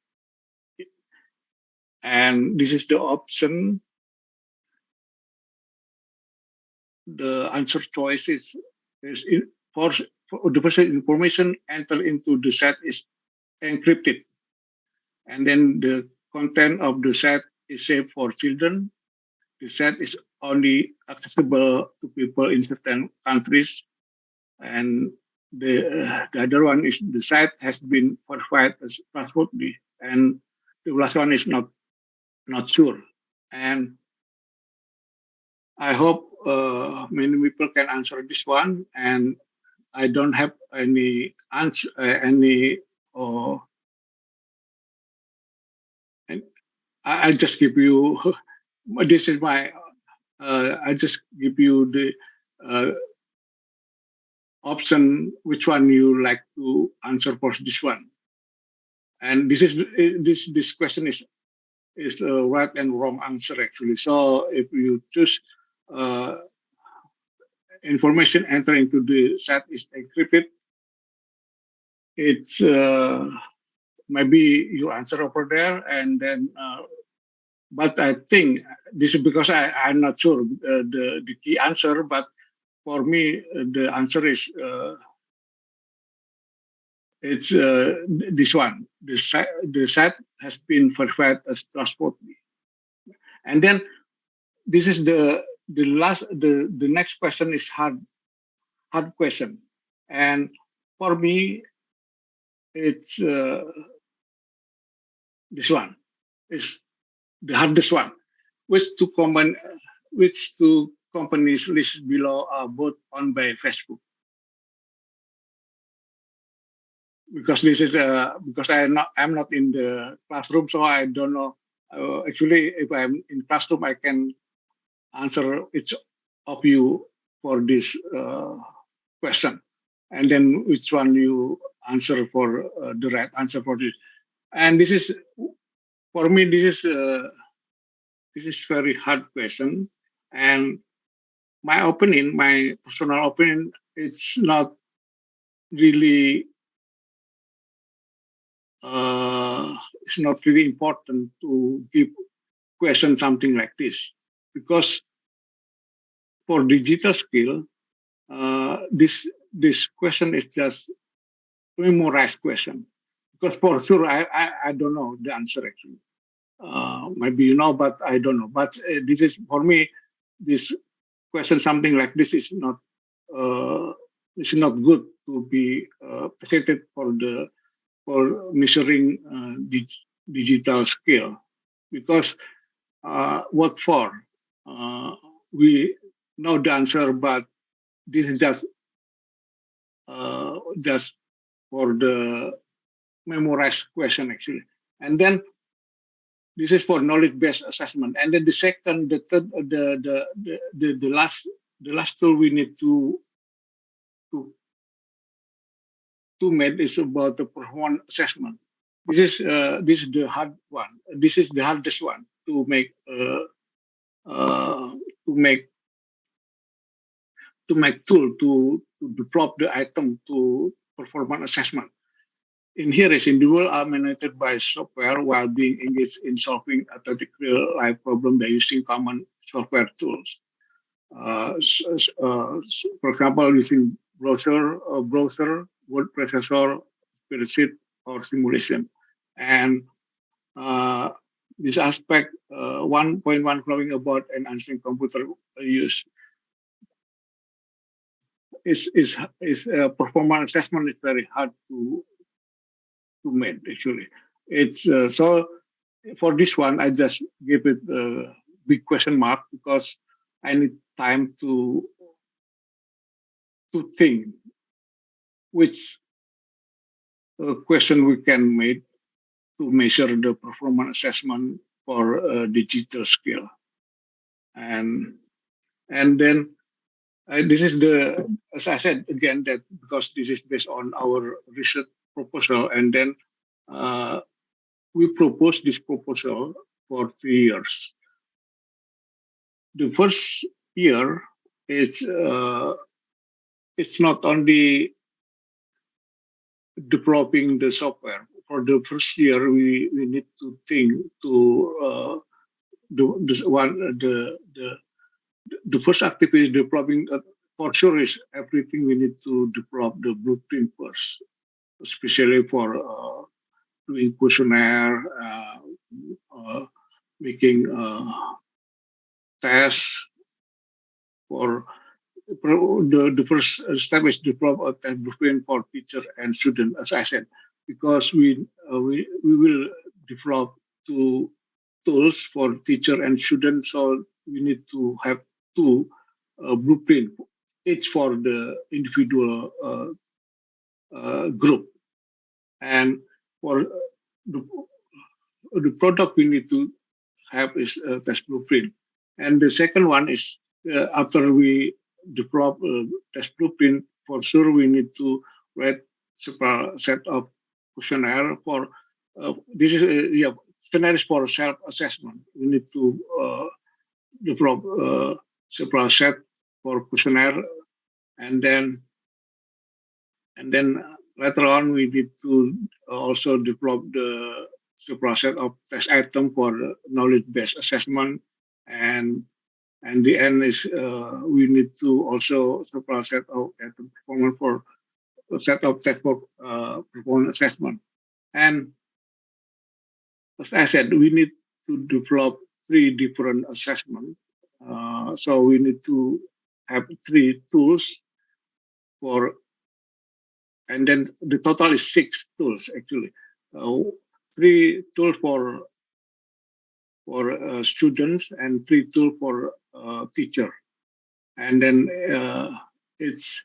And this is the option. The answer choice is for the person information entered into the site is encrypted, and then the content of the site is safe for children. The site is only accessible to people in certain countries, and the other one is the site has been verified as trustworthy, and the last one is not sure. And I hope many people can answer this one, and I don't have any answer, I just give you, this is my, I just give you the option, which one you like to answer for this one. And this question is right and wrong answer actually. So if you choose information enter into the set is encrypted, it's maybe you answer over there, and then but I think this is because I'm not sure the key answer, but for me the answer is it's this one. The site has been verified as trustworthy, and then this is the next question is hard question, and for me it's this one is the hardest one. Which two companies listed below are both owned by Facebook? Because this is because I'm not in the classroom, so I don't know. Actually, if I'm in classroom, I can answer each of you for this question, and then which one you answer for the right answer for this. And this is for me. This is very hard question, and my opinion, my personal opinion, it's not really. It's not really important to give question something like this, because for digital skill, this question is just memorized question. Because for sure, I don't know the answer actually. Maybe you know, but I don't know. But this is for me, this question something like this is not good to be presented for measuring digital skill, because what for? We know the answer, but this is just for the memorized question actually. And then this is for knowledge-based assessment. And then the second, the third, the last tool we need to make is about the performance assessment. This is the hard one. This is the hardest one to make tool to develop the item to performance assessment. In here is individuals are managed by software while being engaged in solving a particular life problem by using common software tools. For example, using browser, word processor, spreadsheet, or simulation. And this aspect, 1.1 knowing about enhancing computer use is performance assessment is very hard to make actually. It's so for this one I just give it a big question mark, because I need time to think which question we can make to measure the performance assessment for digital skill. And then this is as I said again, that because this is based on our research proposal, and then we propose this proposal for 3 years. The first year it's not only developing the software. For the first year, we need to think to the first activity developing. For sure, is everything we need to develop the blueprint first, especially for doing questionnaire, making tests. For the first step is develop a test blueprint for teacher and student, as I said, because we will develop two tools for teacher and student, so we need to have two blueprint, each for the individual group. And for the product, we need to have is test blueprint. And the second one is after we develop test blueprint, for sure we need to write several set of questionnaire for this is questionnaire is for self-assessment. We need to develop several set for questionnaire, and then later on we need to also develop the several set of test item for knowledge-based assessment, and the end is we need to also several set of performance for set of test for performance assessment. And as I said, we need to develop 3 different assessments. So we need to have 3 tools for, and then the total is 6 tools actually. 3 tools for students and 3 tools for teacher. And then it's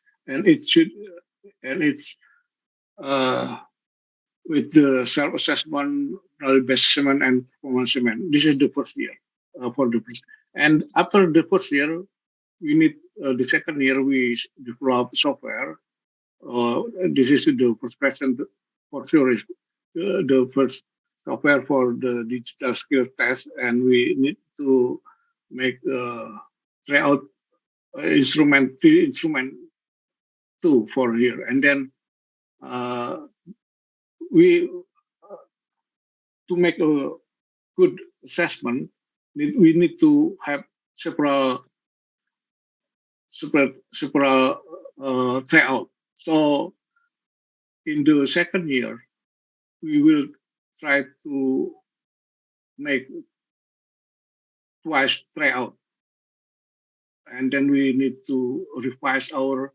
with the self-assessment, knowledge-based assessment, and performance assessment. This is the first year for the first. And after the first year, we need the second year we develop software. This is the first question for sure is the first software for the digital skill test, and we need to make try out instrument 2 for here, and then we to make a good assessment, we need to have several tryout. So in the second year, we will try to make twice tryout, and then we need to revise our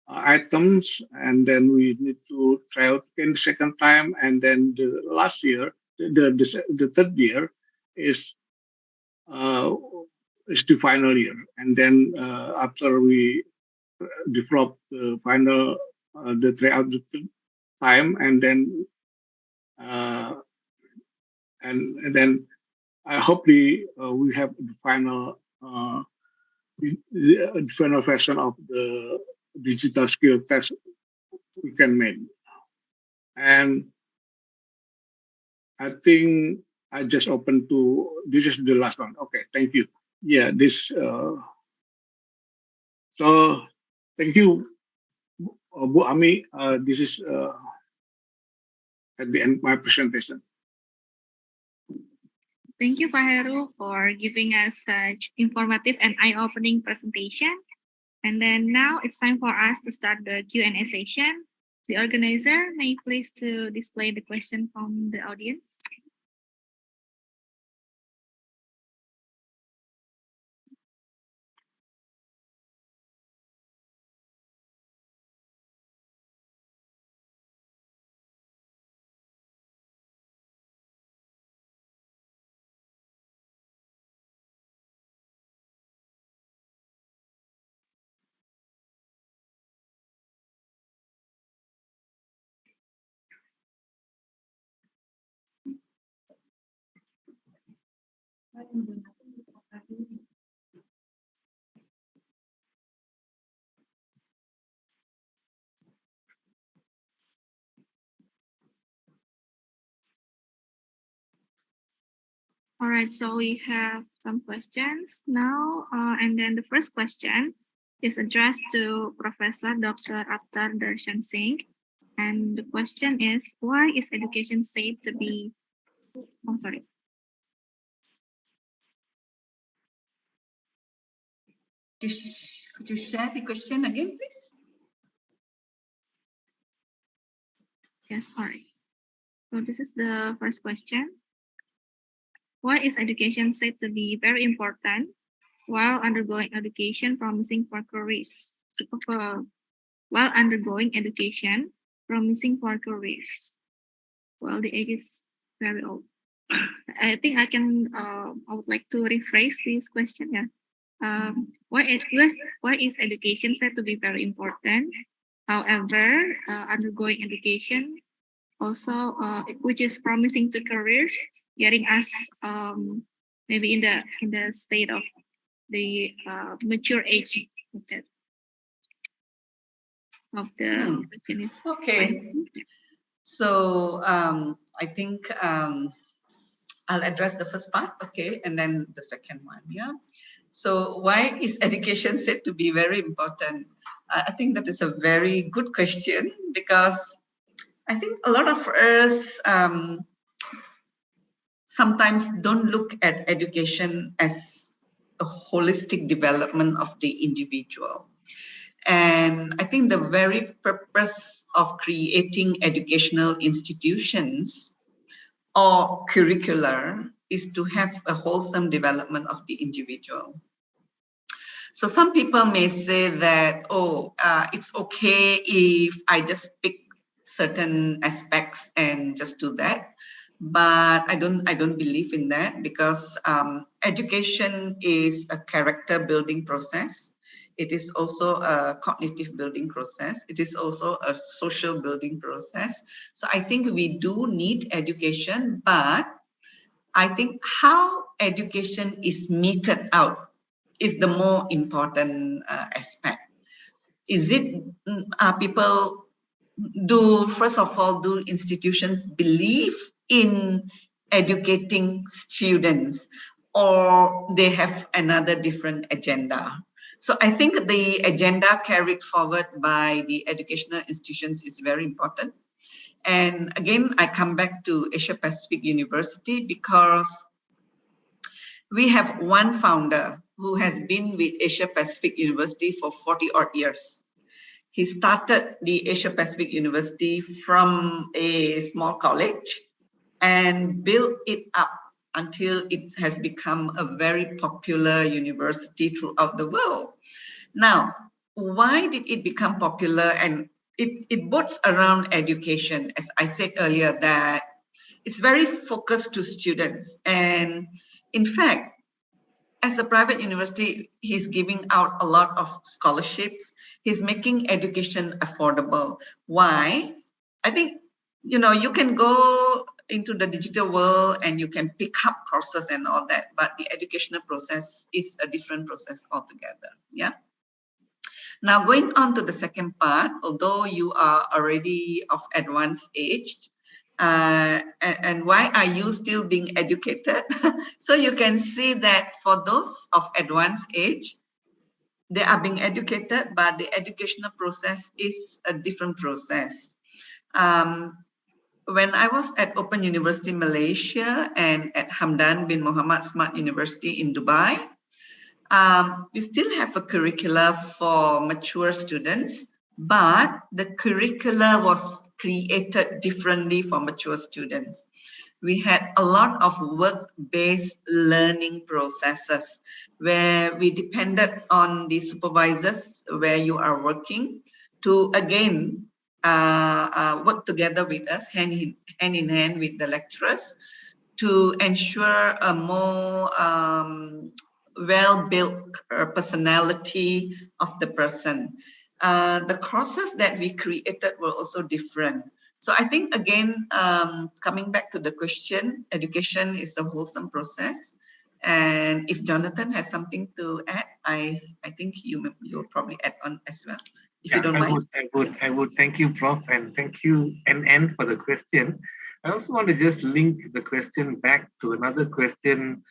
items, and then we need to try out again the second time, and then the last year, the third year is the final year, and then after we develop the final the tryout time, and then hopefully we have the final version of the digital skill test we can make. And I think I just opened to, this is the last one. Okay, thank you. Yeah, this, so thank you, Bu Ami. This is at the end of my presentation. Thank you, Pak Heru, for giving us such informative and eye-opening presentation. And then now it's time for us to start the Q&A session. The organizer may please to display the question from the audience. All right, so we have some questions now, and then the first question is addressed to Professor Dr. Akhtar Darshan Singh, and the question is, why is education said to be, oh sorry. Could you share the question again, please? Yes, sorry. So this is the first question. Why is education said to be very important while undergoing education promising for careers? While undergoing education promising for careers. Well, the age is very old. I think I can. I would like to rephrase this question. Yeah. Why is education said to be very important? However, undergoing education also, which is promising to careers, getting us maybe in the state of the mature age of the question is Okay. So I think I'll address the first part, okay, and then the second one, yeah. So why is education said to be very important? I think that is a very good question, because I think a lot of us sometimes don't look at education as a holistic development of the individual. And I think the very purpose of creating educational institutions or curricular is to have a wholesome development of the individual. So some people may say that, it's okay if I just pick certain aspects and just do that. But I don't believe in that, because education is a character building process. It is also a cognitive building process. It is also a social building process. So I think we do need education, but I think how education is meted out is the more important aspect. Is it people first of all, do institutions believe in educating students, or they have another different agenda? So I think the agenda carried forward by the educational institutions is very important. And again, I come back to Asia Pacific University, because we have one founder who has been with Asia Pacific University for 40 odd years. He started the Asia Pacific University from a small college and built it up until it has become a very popular university throughout the world. Now, why did it become popular? And it boats around education. As I said earlier, that it's very focused to students. And in fact, as a private university, he's giving out a lot of scholarships. He's making education affordable. Why? I think, you can go into the digital world and you can pick up courses and all that, but the educational process is a different process altogether. Yeah. Now, going on to the second part, although you are already of advanced age, and why are you still being educated? So you can see that for those of advanced age, they are being educated, but the educational process is a different process. When I was at Open University Malaysia and at Hamdan bin Muhammad Smart University in Dubai, we still have a curricula for mature students, but the curricula was created differently for mature students. We had a lot of work-based learning processes where we depended on the supervisors where you are working to, again, work together with us, hand in hand with the lecturers, to ensure a more well-built personality of the person. The courses that we created were also different. So I think, again, coming back to the question, education is a wholesome process. And if Jonathan has something to add, I think you'll probably add on as well, if you don't mind. I would thank you, Prof, and thank you, NN, for the question. I also want to just link the question back to another question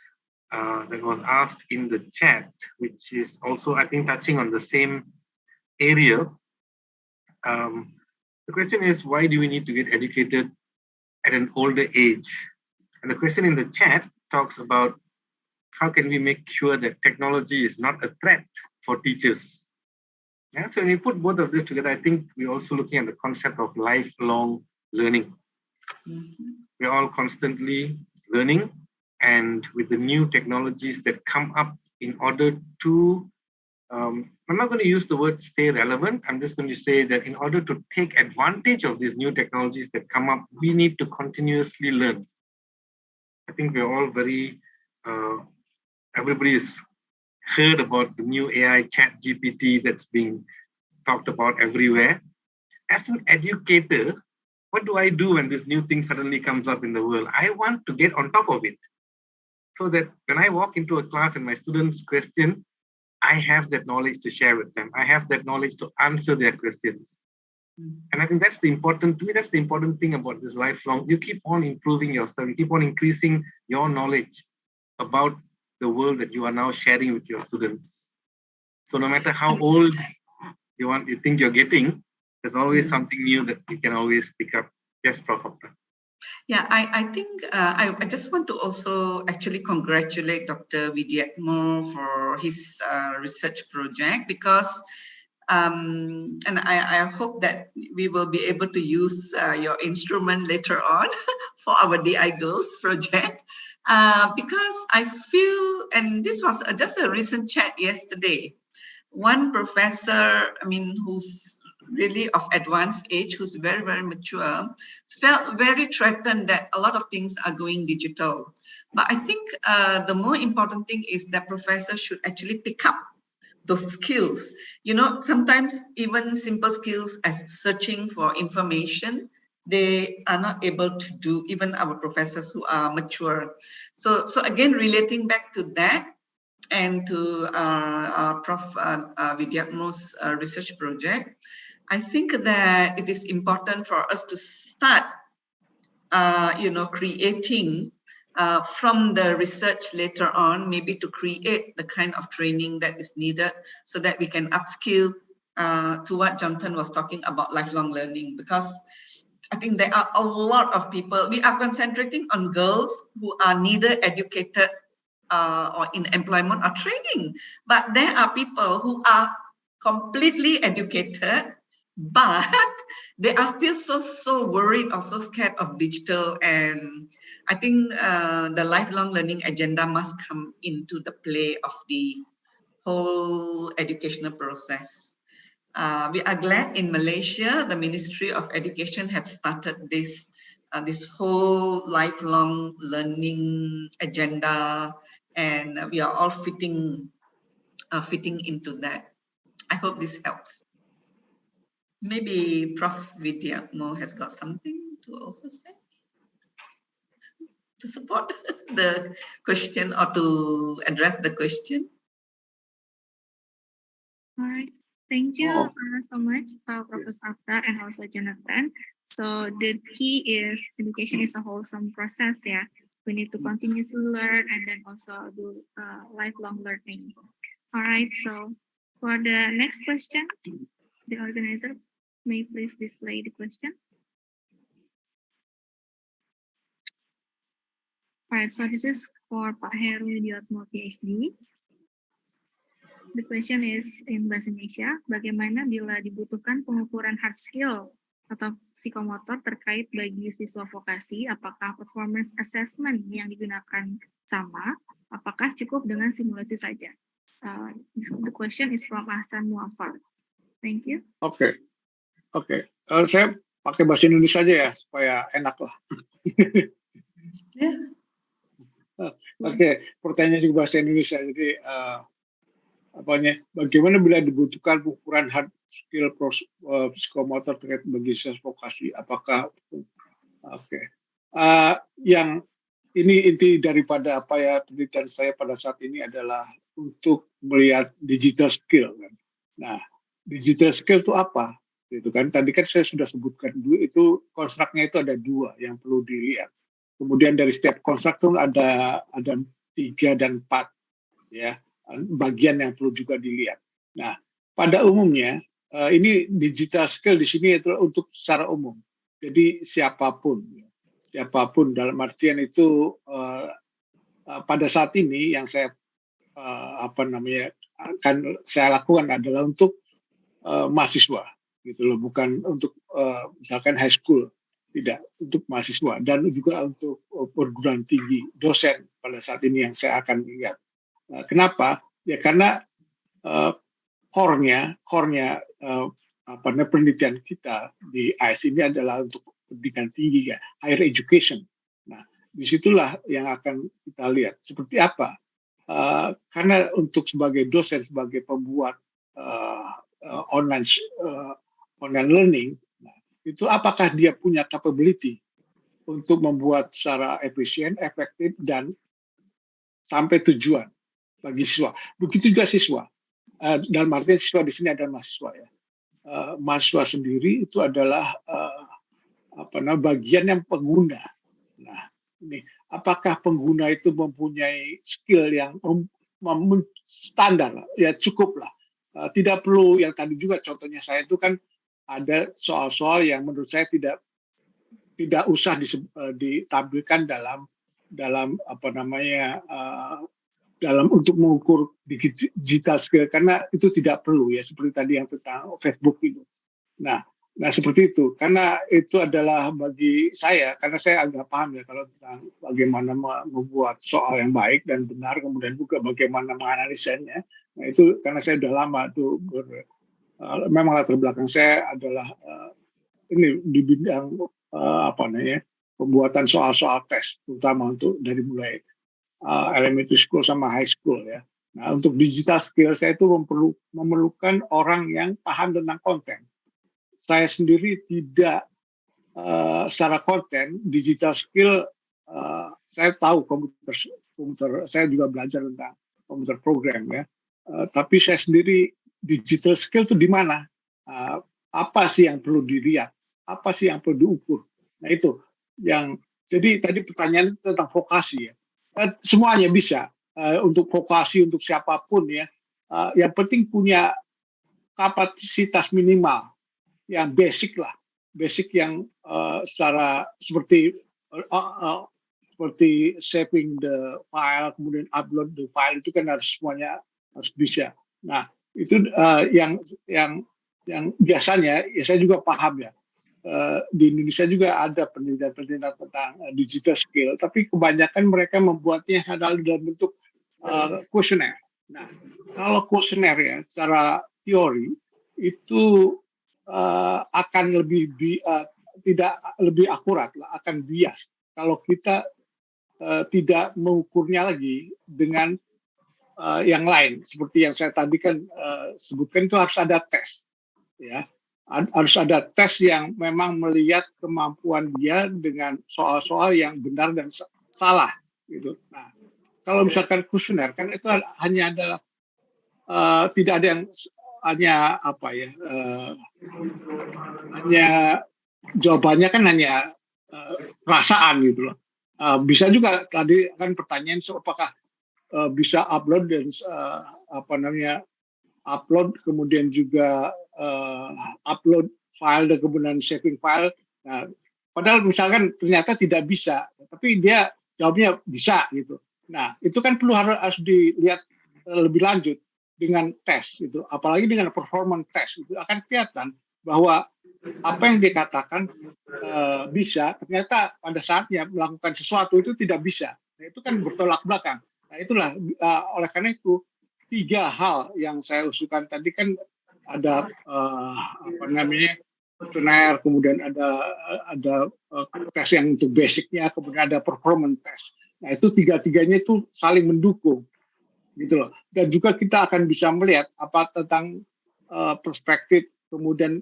that was asked in the chat, which is also, I think, touching on the same area. The question is, why do we need to get educated at an older age? And the question in the chat talks about how can we make sure that technology is not a threat for teachers? Yeah, so when you put both of this together, I think we're also looking at the concept of lifelong learning. We're all constantly learning, and with the new technologies that come up, in order to I'm not going to use the word stay relevant. I'm just going to say that in order to take advantage of these new technologies that come up, we need to continuously learn. I think we're all very, everybody's heard about the new AI chat GPT that's being talked about everywhere. As an educator, what do I do when this new thing suddenly comes up in the world? I want to get on top of it. so that when I walk into a class and my students question, I have that knowledge to share with them. I have that knowledge to answer their questions. And I think that's the important, to me, that's the important thing about this lifelong. You keep on improving yourself, you keep on increasing your knowledge about the world that you are now sharing with your students. So no matter how old you think you're getting, there's always something new that you can always pick up. Yes, Prof. Yeah, I think I just want to also actually congratulate Dr. Widiatmo for his research project, because and I hope that we will be able to use your instrument later on for our DI Girls project, because I feel, and this was just a recent chat yesterday, one professor, who's really of advanced age, who's very, very mature, felt very threatened that a lot of things are going digital. But I think the more important thing is that professors should actually pick up those skills. Sometimes even simple skills as searching for information, they are not able to do, even our professors who are mature. So again, relating back to that, and to Prof. Widiatmo's research project, I think that it is important for us to start, creating from the research later on, maybe to create the kind of training that is needed so that we can upskill to what Jonathan was talking about, lifelong learning. Because I think there are a lot of people, we are concentrating on girls who are neither educated or in employment or training, but there are people who are completely educated, but they are still so worried or so scared of digital. And I think the lifelong learning agenda must come into the play of the whole educational process. We are glad in Malaysia, the Ministry of Education have started this whole lifelong learning agenda, and we are all fitting into that. I hope this helps. Maybe Prof. Widiatmo has got something to also say to support the question or to address the question. All right. Thank you so much, Professor Akhtar and also Jonathan. So the key is education is a wholesome process. Yeah, we need to continuously learn and then also do lifelong learning. All right. So for the next question, the organizer may please display the question. All right. So this is for Pak Heru Widiatmo, PhD. The question is in bahasa Indonesia, bagaimana bila dibutuhkan pengukuran hard skill atau psikomotor terkait bagi siswa vokasi, apakah performance assessment yang digunakan sama, apakah cukup dengan simulasi saja? The question is from Ahsan Muafar. Thank you. Oke. Saya pakai bahasa Indonesia aja ya, supaya enak lah. Oke, pertanyaan juga bahasa Indonesia, jadi bagaimana bila dibutuhkan ukuran hard skill psikomotor terkait bagi siswa vokasi, apakah yang ini inti daripada apa ya penelitian saya pada saat ini adalah untuk melihat digital skill kan. Nah, digital skill itu apa? Gitu kan. Tadi kan saya sudah sebutkan dulu, itu konstruknya itu ada 2 yang perlu dilihat. Kemudian dari setiap konstruk itu ada 3 dan 4 ya. Bagian yang perlu juga dilihat. Nah, pada umumnya ini digital skill di sini itu untuk secara umum. Jadi siapapun dalam artian itu pada saat ini yang saya akan saya lakukan adalah untuk mahasiswa gitu loh, bukan untuk misalkan high school, tidak, untuk mahasiswa dan juga untuk perguruan tinggi, dosen pada saat ini yang saya akan lihat. Kenapa? Ya karena core-nya penelitian kita di AIS ini adalah untuk pendidikan tinggi ya, higher education. Nah, disitulah yang akan kita lihat seperti apa. Karena untuk sebagai dosen, sebagai pembuat online learning, itu apakah dia punya capability untuk membuat secara efisien, efektif dan sampai tujuan bagi siswa. Begitu juga siswa. Dalam artian siswa di sini adalah mahasiswa ya. Mahasiswa sendiri itu adalah bagian yang pengguna. Nah, ini apakah pengguna itu mempunyai skill yang standar? Ya cukup lah. Tidak perlu yang tadi juga contohnya saya itu kan ada soal-soal yang menurut saya tidak usah ditampilkan dalam dalam untuk mengukur digital skill karena itu tidak perlu ya seperti tadi yang tentang Facebook itu. Nah seperti itu karena itu adalah bagi saya karena saya agak paham ya kalau tentang bagaimana membuat soal yang baik dan benar kemudian juga bagaimana menganalisanya. Nah itu karena saya sudah lama tuh memang latar belakang saya adalah ini di bidang pembuatan soal-soal tes terutama untuk dari mulai elementary school sama high school ya. Nah untuk digital skill saya itu memerlukan orang yang paham tentang konten. Saya sendiri tidak secara konten digital skill saya tahu komputer saya juga belajar tentang komputer program ya. Tapi saya sendiri digital skill itu di mana? Apa sih yang perlu dilihat? Apa sih yang perlu diukur? Nah itu yang jadi tadi pertanyaan tentang vokasi ya. Semuanya bisa untuk vokasi untuk siapapun ya. Yang penting punya kapasitas minimal yang basic lah, basic yang secara seperti saving the file kemudian upload the file itu kan harus semuanya harus bisa. Nah itu yang biasanya ya saya juga paham ya. Di Indonesia juga ada penelitian tentang digital skill, tapi kebanyakan mereka membuatnya adalah dalam bentuk kuesioner. Nah, kalau kuesioner ya, secara teori itu akan tidak lebih akurat, akan bias. Kalau kita tidak mengukurnya lagi dengan yang lain, seperti yang saya tadi kan sebutkan itu harus ada tes, ya. Harus ada tes yang memang melihat kemampuan dia dengan soal-soal yang benar dan salah gitu. Nah, kalau misalkan kuesioner kan itu hanya adalah tidak ada yang hanya hanya jawabannya kan hanya perasaan gitu loh. Bisa juga tadi kan pertanyaan apakah bisa upload dan upload kemudian juga upload file dan kemudian saving file. Nah, padahal misalkan ternyata tidak bisa, tapi dia jawabnya bisa gitu. Nah, itu kan perlu harus dilihat lebih lanjut dengan tes gitu. Apalagi dengan performance test itu akan kelihatan bahwa apa yang dikatakan bisa ternyata pada saatnya melakukan sesuatu itu tidak bisa. Nah, itu kan bertolak belakang. Nah, itulah oleh karena itu 3 hal yang saya usulkan tadi kan ada kuesioner, kemudian ada tes yang untuk basicnya, kemudian ada performance test. Nah itu 3-tiganya itu saling mendukung, gitu loh. Dan juga kita akan bisa melihat apa tentang perspektif, kemudian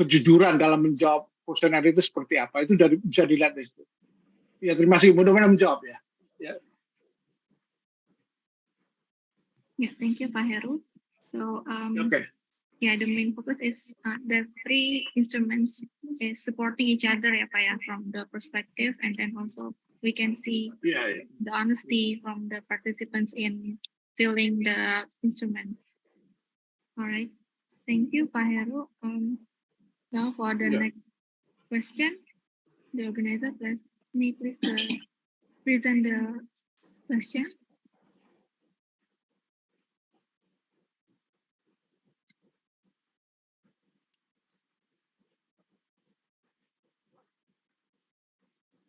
kejujuran dalam menjawab kuesioner itu seperti apa. Itu bisa dilihat di situ. Ya terima kasih. Mudah-mudahan menjawab ya. Yeah, thank you, Pak Heru. So, Okay. Yeah, the main focus is the 3 instruments is supporting each other, ya, Pak, ya, from the perspective, and then also we can see the honesty from the participants in filling the instrument. All right, thank you, Pak Heru. Now for the next question, the organizer, please present the question.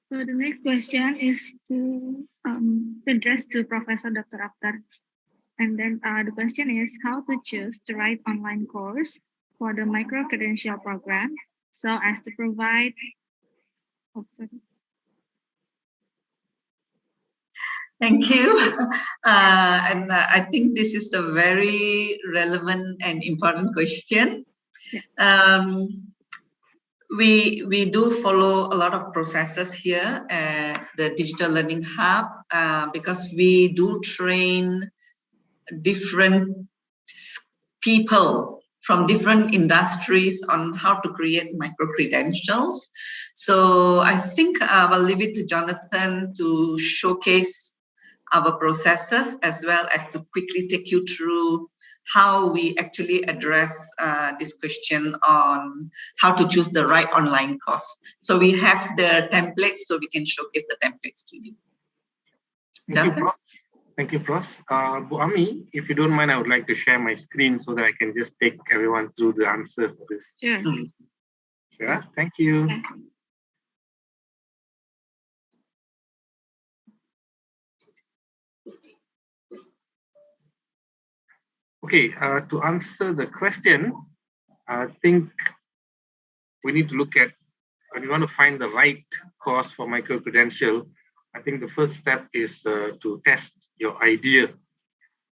So the next question is to address to Professor Dr. Akhtar. And then the question is how to choose the right online course for the micro-credential program so as to provide... Thank you. And I think this is a very relevant and important question. We do follow a lot of processes here at the Digital Learning Hub because we do train different people from different industries on how to create micro-credentials. So I think I will leave it to Jonathan to showcase our processes as well as to quickly take you through how we actually address this question on how to choose the right online course. So we have the templates, so we can showcase the templates to you. Jonathan? Thank you, Prof. Bu Ami, if you don't mind, I would like to share my screen so that I can just take everyone through the answer for this. Sure. Sure. Thank you. Okay, to answer the question, I think we need to look at, when you want to find the right course for micro-credential, I think the first step is to test your idea.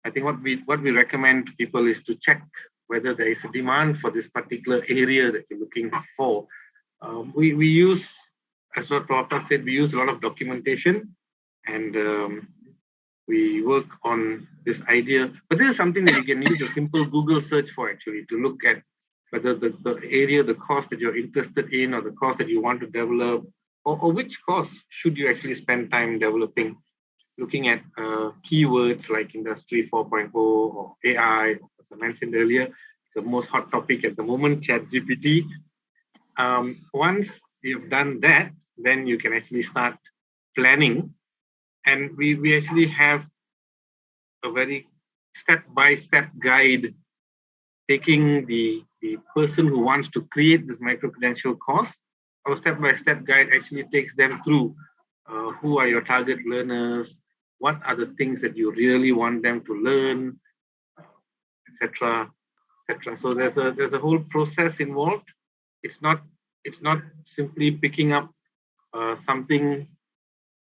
I think what we recommend to people is to check whether there is a demand for this particular area that you're looking for. We use, as what Prof said, we use a lot of documentation, and we work on this idea. But this is something that you can use a simple Google search for, actually, to look at whether the area, the course that you're interested in, or the course that you want to develop, or which course should you actually spend time developing, looking at keywords like Industry 4.0 or AI, as I mentioned earlier, the most hot topic at the moment, ChatGPT. Once you've done that, then you can actually start planning. And we actually have a very step-by-step guide, taking the person who wants to create this micro-credential course. Our step-by-step guide actually takes them through who are your target learners, what are the things that you really want them to learn, etc., etc. So there's a whole process involved. It's not simply picking up something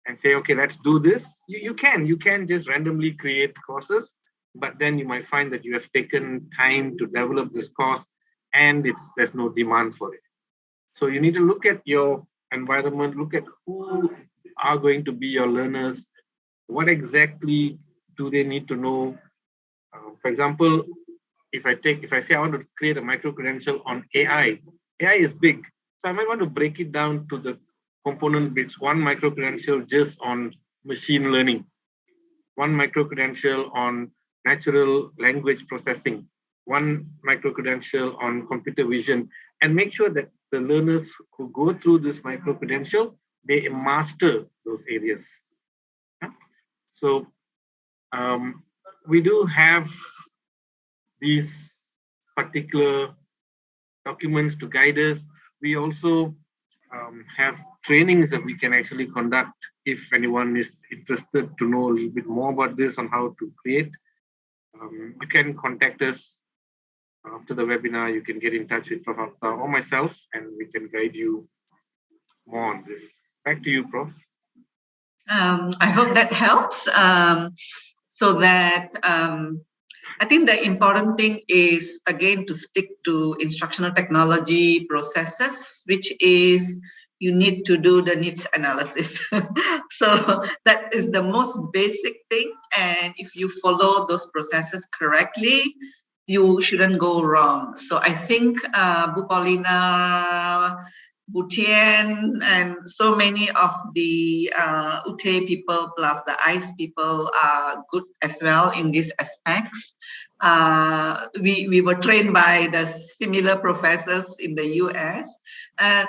and say, okay, let's do this. You can just randomly create courses, but then you might find that you have taken time to develop this course and there's no demand for it. So you need to look at your environment, look at who are going to be your learners, what exactly do they need to know. For example, if I say I want to create a micro-credential on AI is big. So I might want to break it down to the component bits, one micro-credential just on machine learning, one micro-credential on natural language processing, one micro-credential on computer vision, and make sure that the learners who go through this micro-credential, they master those areas. So we do have these particular documents to guide us. We also have trainings that we can actually conduct if anyone is interested to know a little bit more about this, on how to create. You can contact us after the webinar. You can get in touch with Prof. Atta or myself, and we can guide you more on this. Back to you, Prof. I hope that helps. So that I think the important thing is, again, to stick to instructional technology processes, which is you need to do the needs analysis. So that is the most basic thing. And if you follow those processes correctly, you shouldn't go wrong. So I think Bu Paulina, Bu Tien, and so many of the UT people plus the ICE people are good as well in these aspects. We were trained by the similar professors in the US.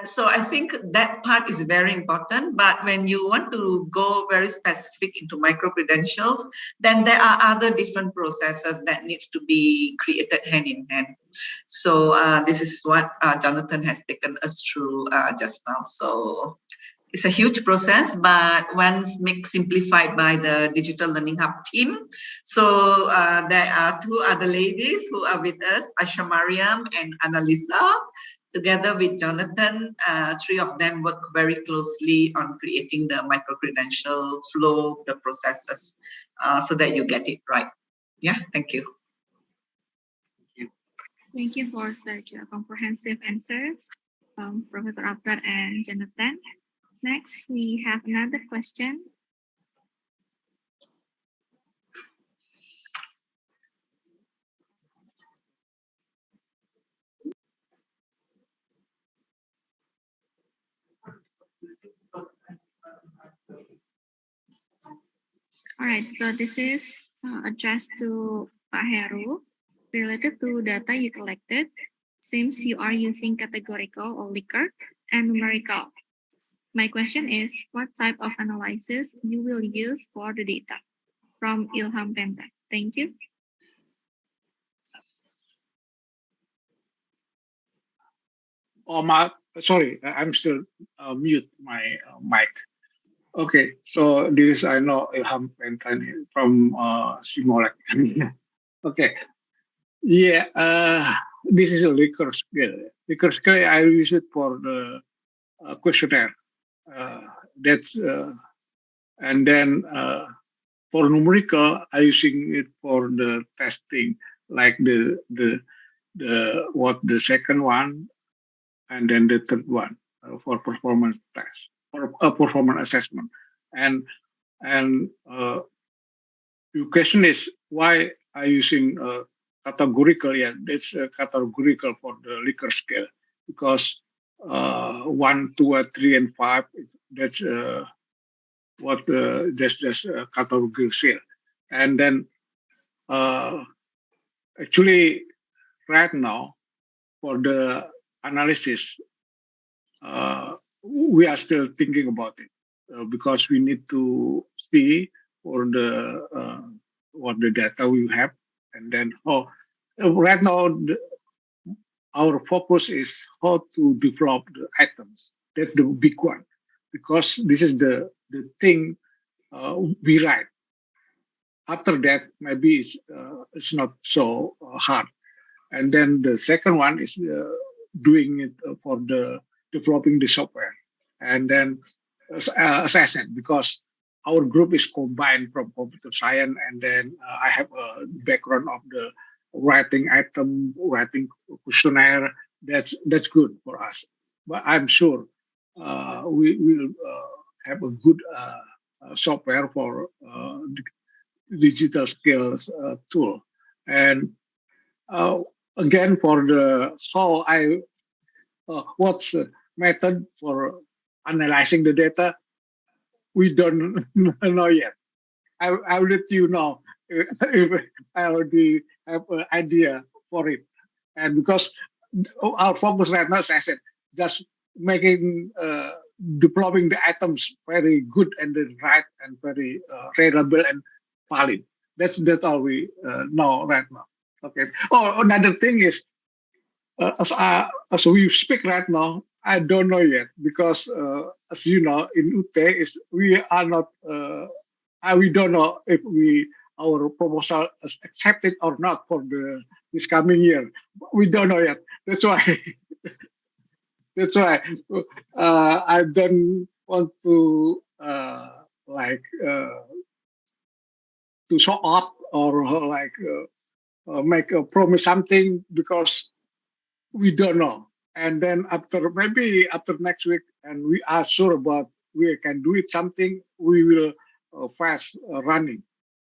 So I think that part is very important. But when you want to go very specific into micro-credentials, then there are other different processes that needs to be created hand in hand. So this is what Jonathan has taken us through just now. So it's a huge process, but once simplified by the Digital Learning Hub team. So there are two other ladies who are with us, Asha Mariam and Annalisa. Together with Jonathan, three of them work very closely on creating the micro-credential flow, the processes, so that you get it right. Yeah, thank you. Thank you for such comprehensive answers. Professor Akhtar and Jonathan. Next, we have another question. All right, so this is addressed to Pak Heru, related to data you collected. Seems you are using categorical or Likert and numerical. My question is, what type of analysis you will use for the data? From Ilham Penta. Thank you. Sorry, I'm still mute my mic. Okay, so this is I know Ilham Pentani from Simolek. Okay, yeah, this is a Likert scale. Likert scale I use it for the questionnaire. That's and then for numerical I using it for the testing, like the second one, and then the third one for performance test or performance assessment. And your question is why are you using categorical? Yeah, that's categorical for the Likert scale, because 1, 2, 3, and 5. That's that's categorical scale. And then actually right now for the analysis, we are still thinking about it because we need to see for the what the data we have, and then right now our focus is how to develop the items. That's the big one, because this is the thing we write. After that, maybe it's not so hard. And then the second one is doing it for the developing the software, and then assessment, because our group is combined from computer science, and then I have a background of the writing item, writing questionnaire. That's good for us. But I'm sure we will have a good software for digital skills tool. And again, for the how I what's the method for analyzing the data, we don't know yet. I'll let you know if I already have an idea for it. And because our focus right now, as I said, just making developing the items very good and then right and very reliable and valid. That's all we know right now. Okay. Oh, another thing is, as we speak right now, I don't know yet, because as you know, in UT we are not. We don't know if our proposal is accepted or not for this coming year. We don't know yet. That's why. That's why I don't want to to show up or make a promise something, because we don't know. And then maybe after next week, and we are sure about we can do it something, we will fast running.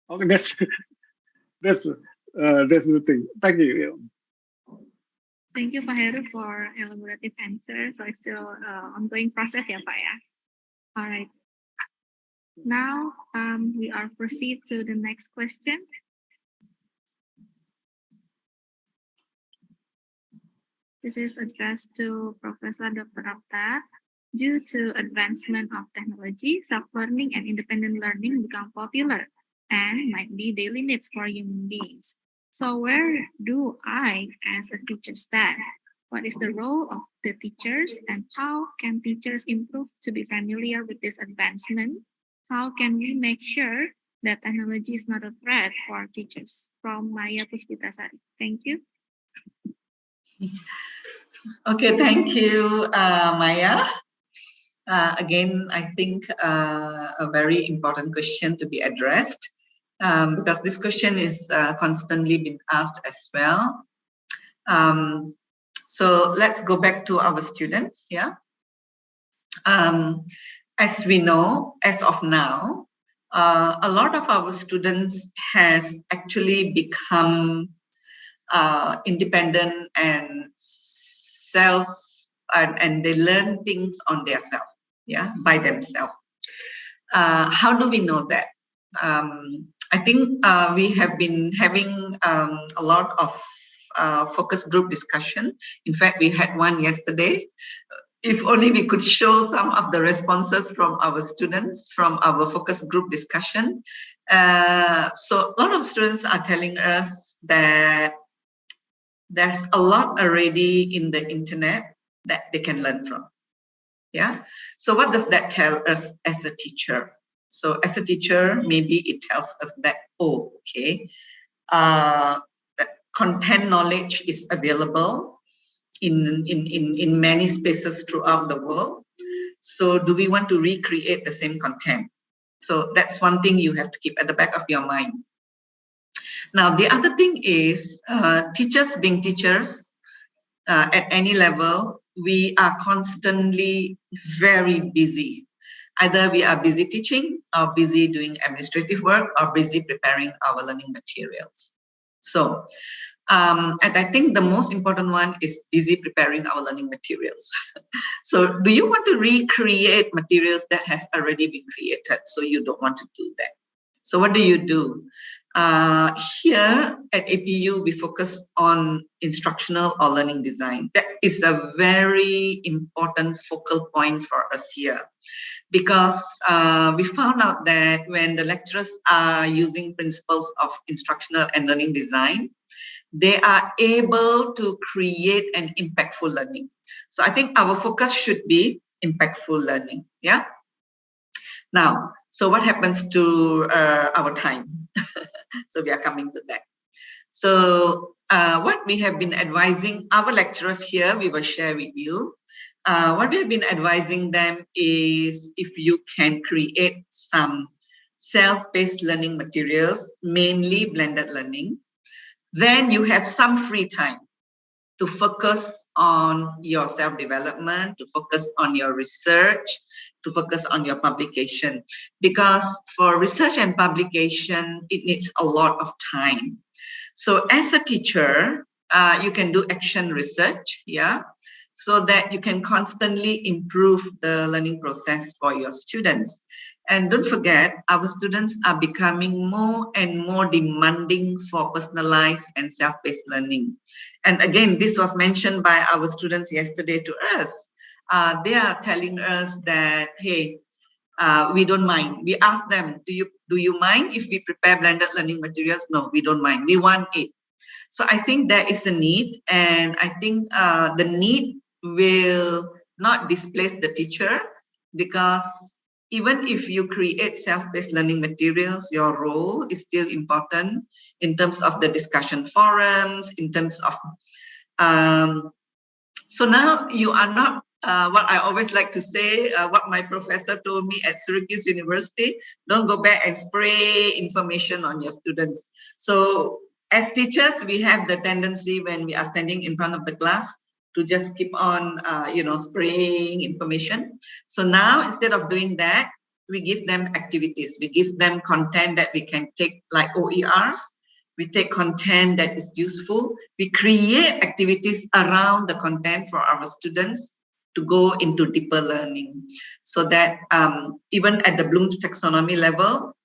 Okay, that's the thing. Thank you. Thank you, Pak Heru, for elaborative answer. So it's still ongoing process, ya, Pak, ya. All right. Now we are proceed to the next question. This is addressed to Professor Dr. Akhtar. Due to advancement of technology, self-learning and independent learning become popular and might be daily needs for human beings. So where do I, as a teacher, stand? What is the role of the teachers, and how can teachers improve to be familiar with this advancement? How can we make sure that technology is not a threat for teachers? From Maya Puspitasari. Thank you. Okay, thank you, Maya. Again, I think a very important question to be addressed, because this question is constantly been asked as well. So let's go back to our students. Yeah. As we know, as of now, a lot of our students has actually become independent and and they learn things on themselves, yeah, by themselves. How do we know that? I think we have been having a lot of focus group discussion. In fact, we had one yesterday. If only we could show some of the responses from our students from our focus group discussion. So a lot of students are telling us that there's a lot already in the internet that they can learn from. Yeah. So what does that tell us as a teacher? So as a teacher, maybe it tells us that, oh, okay, that content knowledge is available in many spaces throughout the world. So do we want to recreate the same content? So that's one thing you have to keep at the back of your mind. Now, the other thing is teachers being teachers at any level, we are constantly very busy. Either we are busy teaching or busy doing administrative work or busy preparing our learning materials. So, and I think the most important one is busy preparing our learning materials. So do you want to recreate materials that has already been created? So you don't want to do that. So what do? Here at APU, we focus on instructional or learning design. That is a very important focal point for us here, because we found out that when the lecturers are using principles of instructional and learning design, they are able to create an impactful learning. So I think our focus should be impactful learning. Yeah. Now, so what happens to our time? So we are coming to that. So what we have been advising our lecturers here, we will share with you. What we have been advising them is if you can create some self-paced learning materials, mainly blended learning, then you have some free time to focus on your self-development, to focus on your research, to focus on your publication. Because for research and publication, it needs a lot of time. So as a teacher, you can do action research, yeah, so that you can constantly improve the learning process for your students. And don't forget, our students are becoming more and more demanding for personalized and self-paced learning. And again, this was mentioned by our students yesterday to us. They are telling us that, hey, we don't mind. We asked them, do you mind if we prepare blended learning materials? No, we don't mind. We want it. So I think there is a need, and I think the need will not displace the teacher, because even if you create self-paced learning materials, your role is still important in terms of the discussion forums, in terms of, so now you are not, what I always like to say, what my professor told me at Syracuse University, don't go back and spray information on your students. So as teachers, we have the tendency when we are standing in front of the class to just keep on, spraying information. So now, instead of doing that, we give them activities. We give them content that we can take, like OERs. We take content that is useful. We create activities around the content for our students to go into deeper learning, so that even at the Bloom's taxonomy level,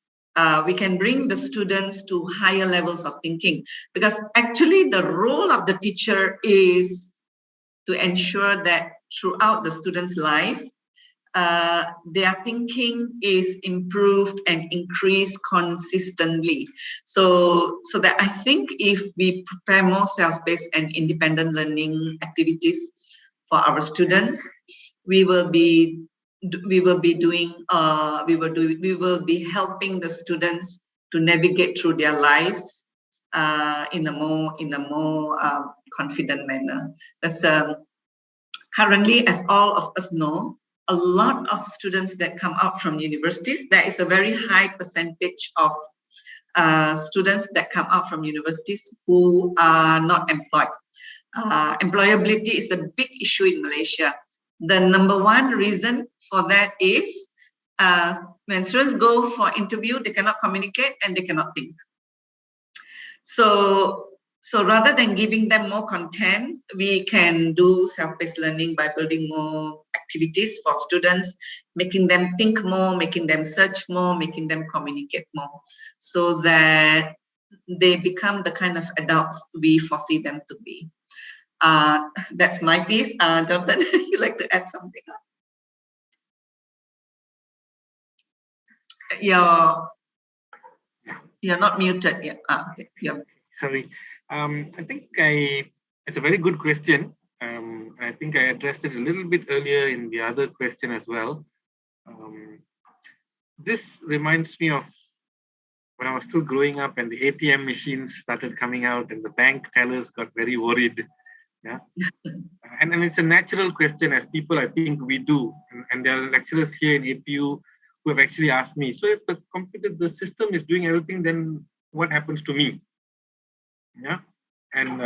we can bring the students to higher levels of thinking. Because actually the role of the teacher is to ensure that throughout the student's life, their thinking is improved and increased consistently. So that I think if we prepare more self-paced and independent learning activities for our students, we will be helping the students to navigate through their lives in a more confident manner. Because currently, as all of us know, a lot of students that come out from universities, there is a very high percentage of students that come out from universities who are not employed. employability is a big issue in Malaysia. The number one reason for that is when students go for interview, they cannot communicate and they cannot think. So rather than giving them more content, we can do self-paced learning by building more activities for students, making them think more, making them search more, making them communicate more, so that they become the kind of adults we foresee them to be. That's my piece. Jonathan, you'd like to add something? You're not muted yet. Okay. Yeah. Sorry. I think it's a very good question. I think I addressed it a little bit earlier in the other question as well. This reminds me of when I was still growing up and the ATM machines started coming out and the bank tellers got very worried. Yeah. And it's a natural question, as people, I think we do. And there are lecturers here in APU who have actually asked me, so if the system is doing everything, then what happens to me? Yeah. And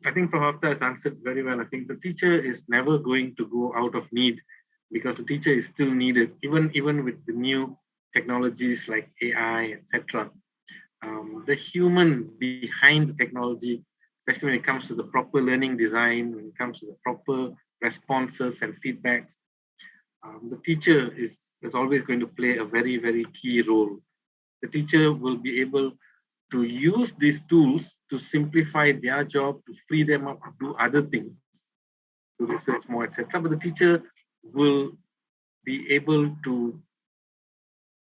I think Prabhata has answered very well. I think the teacher is never going to go out of need, because the teacher is still needed, even with the new technologies like AI, etc. The human behind the technology, especially when it comes to the proper learning design, when it comes to the proper responses and feedbacks, the teacher is always going to play a very, very key role. The teacher will be able to use these tools to simplify their job, to free them up to do other things, to research more, etc. But the teacher will be able to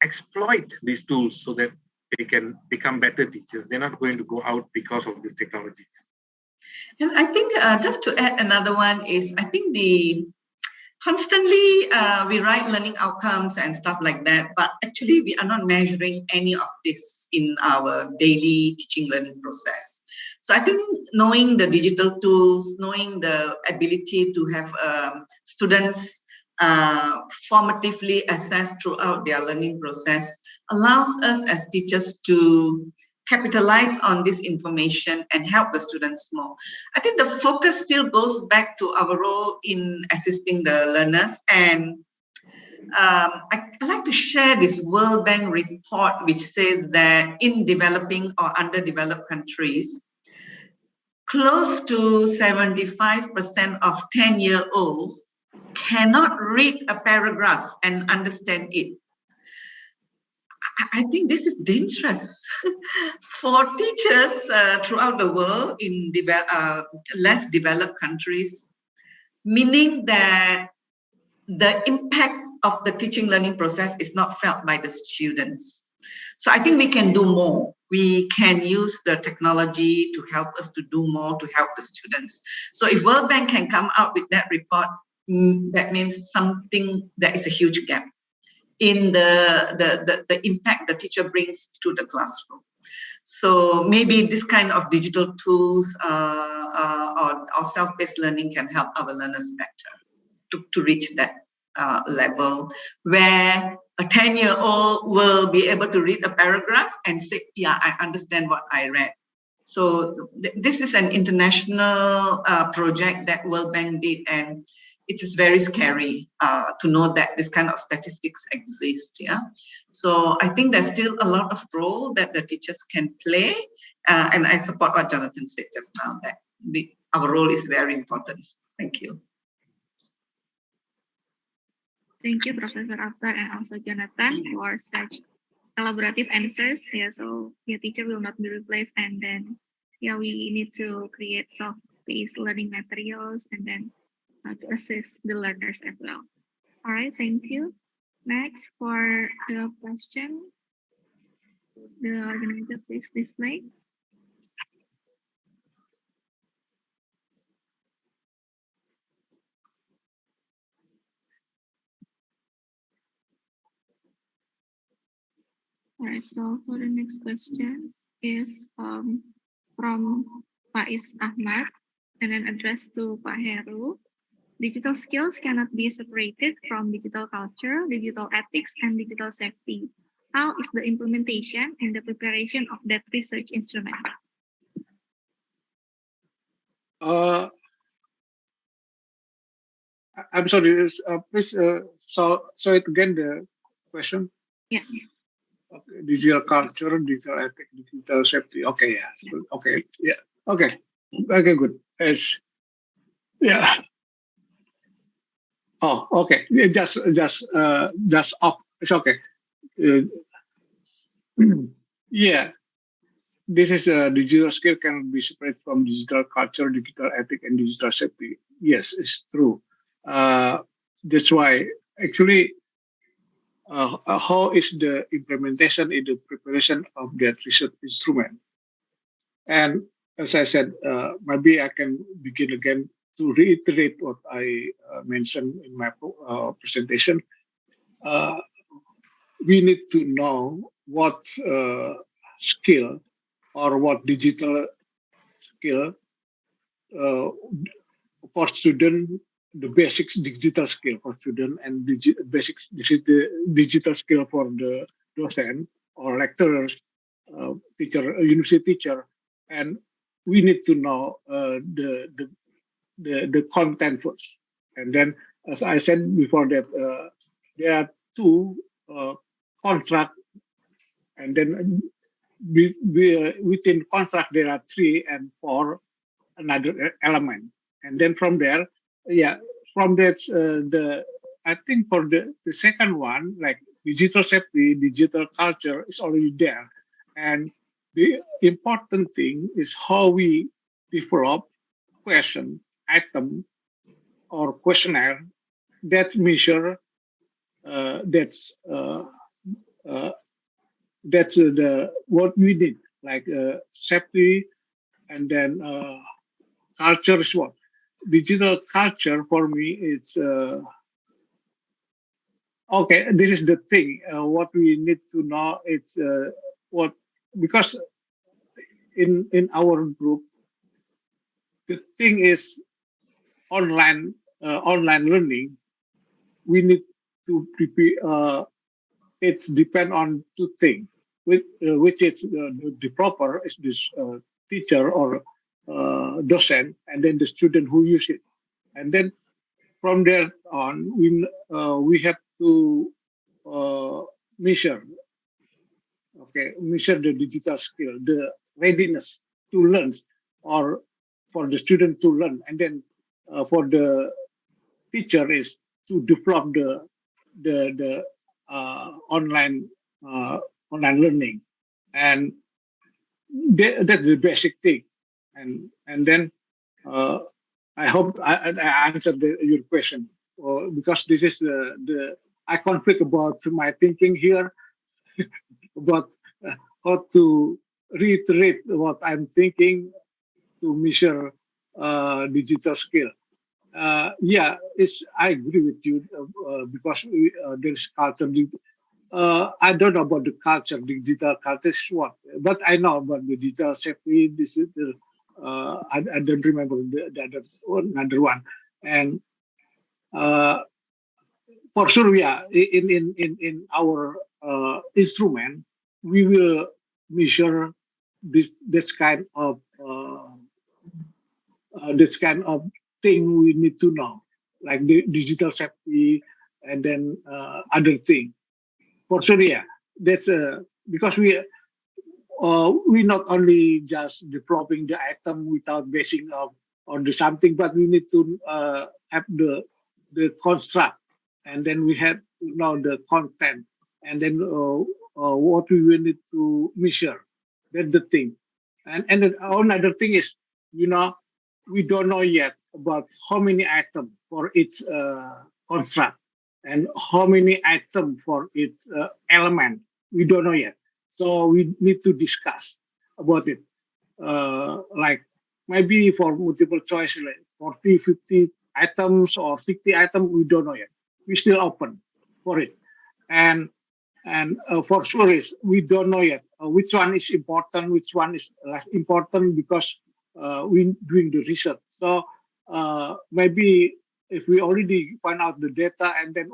exploit these tools so that they can become better teachers. They're not going to go out because of these technologies. And I think just to add another one is, I think constantly we write learning outcomes and stuff like that, but actually we are not measuring any of this in our daily teaching learning process. So I think knowing the digital tools, knowing the ability to have students formatively assessed throughout their learning process allows us as teachers to capitalize on this information and help the students more. I think the focus still goes back to our role in assisting the learners. And I like to share this World Bank report, which says that in developing or underdeveloped countries, close to 75% of 10-year-olds cannot read a paragraph and understand it. I think this is dangerous for teachers throughout the world in less developed countries, meaning that the impact of the teaching learning process is not felt by the students. So I think we can do more. We can use the technology to help us to do more, to help the students. So if World Bank can come out with that report, that means something, that is a huge gap in the impact the teacher brings to the classroom. So maybe this kind of digital tools or self-paced learning can help our learners better to reach that level where a 10-year-old will be able to read a paragraph and say, yeah, I understand what I read. So this is an international project that World Bank did, and it is very scary to know that this kind of statistics exist. Yeah, so I think there's still a lot of role that the teachers can play, and I support what Jonathan said just now, that our role is very important. Thank you. Thank you, Professor Aftar and also Jonathan, for such collaborative answers. Yeah, so teacher will not be replaced, and then we need to create self-paced learning materials, and then to assist the learners as well. All right, thank you. Next, for the question, the organizer please display. All right, so for the next question is from Faiz Ahmad, and then addressed to Pak Heru. Digital skills cannot be separated from digital culture, digital ethics, and digital safety. How is the implementation and the preparation of that research instrument? I'm sorry. Please, so it again the question. Yeah. Okay, digital culture, digital ethics, digital safety. Okay, yeah. Okay, yeah. Okay, okay, good. Yes, yeah. Oh, okay. Yeah, just up. It's okay. Uh, yeah. This is digital skill can be separate from digital culture, digital ethic, and digital safety. Yes, it's true. Uh, that's why actually, how is the implementation in the preparation of that research instrument? And as I said, maybe I can begin again to reiterate what I mentioned in my presentation. Uh, we need to know what skill or what digital skill uh, for student, the basics digital skill for student and basics digital skill for the docent or lecturers, teacher, university teacher, and we need to know the content first, and then as I said before that there are two contract, and then within contract there are 3 and 4 another element, and then from there, yeah, from that the I think for the second one, like digital safety, digital culture is already there, and the important thing is how we develop question, item, or questionnaire that measure that's uh, the what we need, like safety, and then culture is what digital culture for me. It's okay. This is the thing. What we need to know. It's what because in our group the thing is online learning. We need to prepare. It's depend on two things, which is the developer is this teacher or docent, and then the student who use it, and then from there on we have to measure, okay, measure the digital skill, the readiness to learn, or for the student to learn, and then for the teacher is to develop the uh, online learning, and that's the basic thing, and then uh, I hope I answered your question, because this is the I conflict about my thinking here about how to reiterate what I'm thinking to measure digital skill. Yeah, I agree with you because there's culture. I don't know about the culture, digital culture is what, but I know about the digital safety. This is I don't remember the other one, and uh, for sure, yeah, in our instrument, we will measure this kind of this kind of thing we need to know, like the digital safety, and then other thing. For sure, yeah, that's because we not only just developing the item without basing on the something, but we need to have the construct, and then we have to know the content, and then what we will need to measure. That's the thing, and then another thing is, you know, we don't know yet about how many items for each construct and how many items for each element. We don't know yet. So we need to discuss about it. Like maybe for multiple choice, like 40, 50 items or 60 items, we don't know yet. We're still open for it. And for sure is we don't know yet which one is important, which one is less important, because we doing the research. So maybe if we already find out the data, and then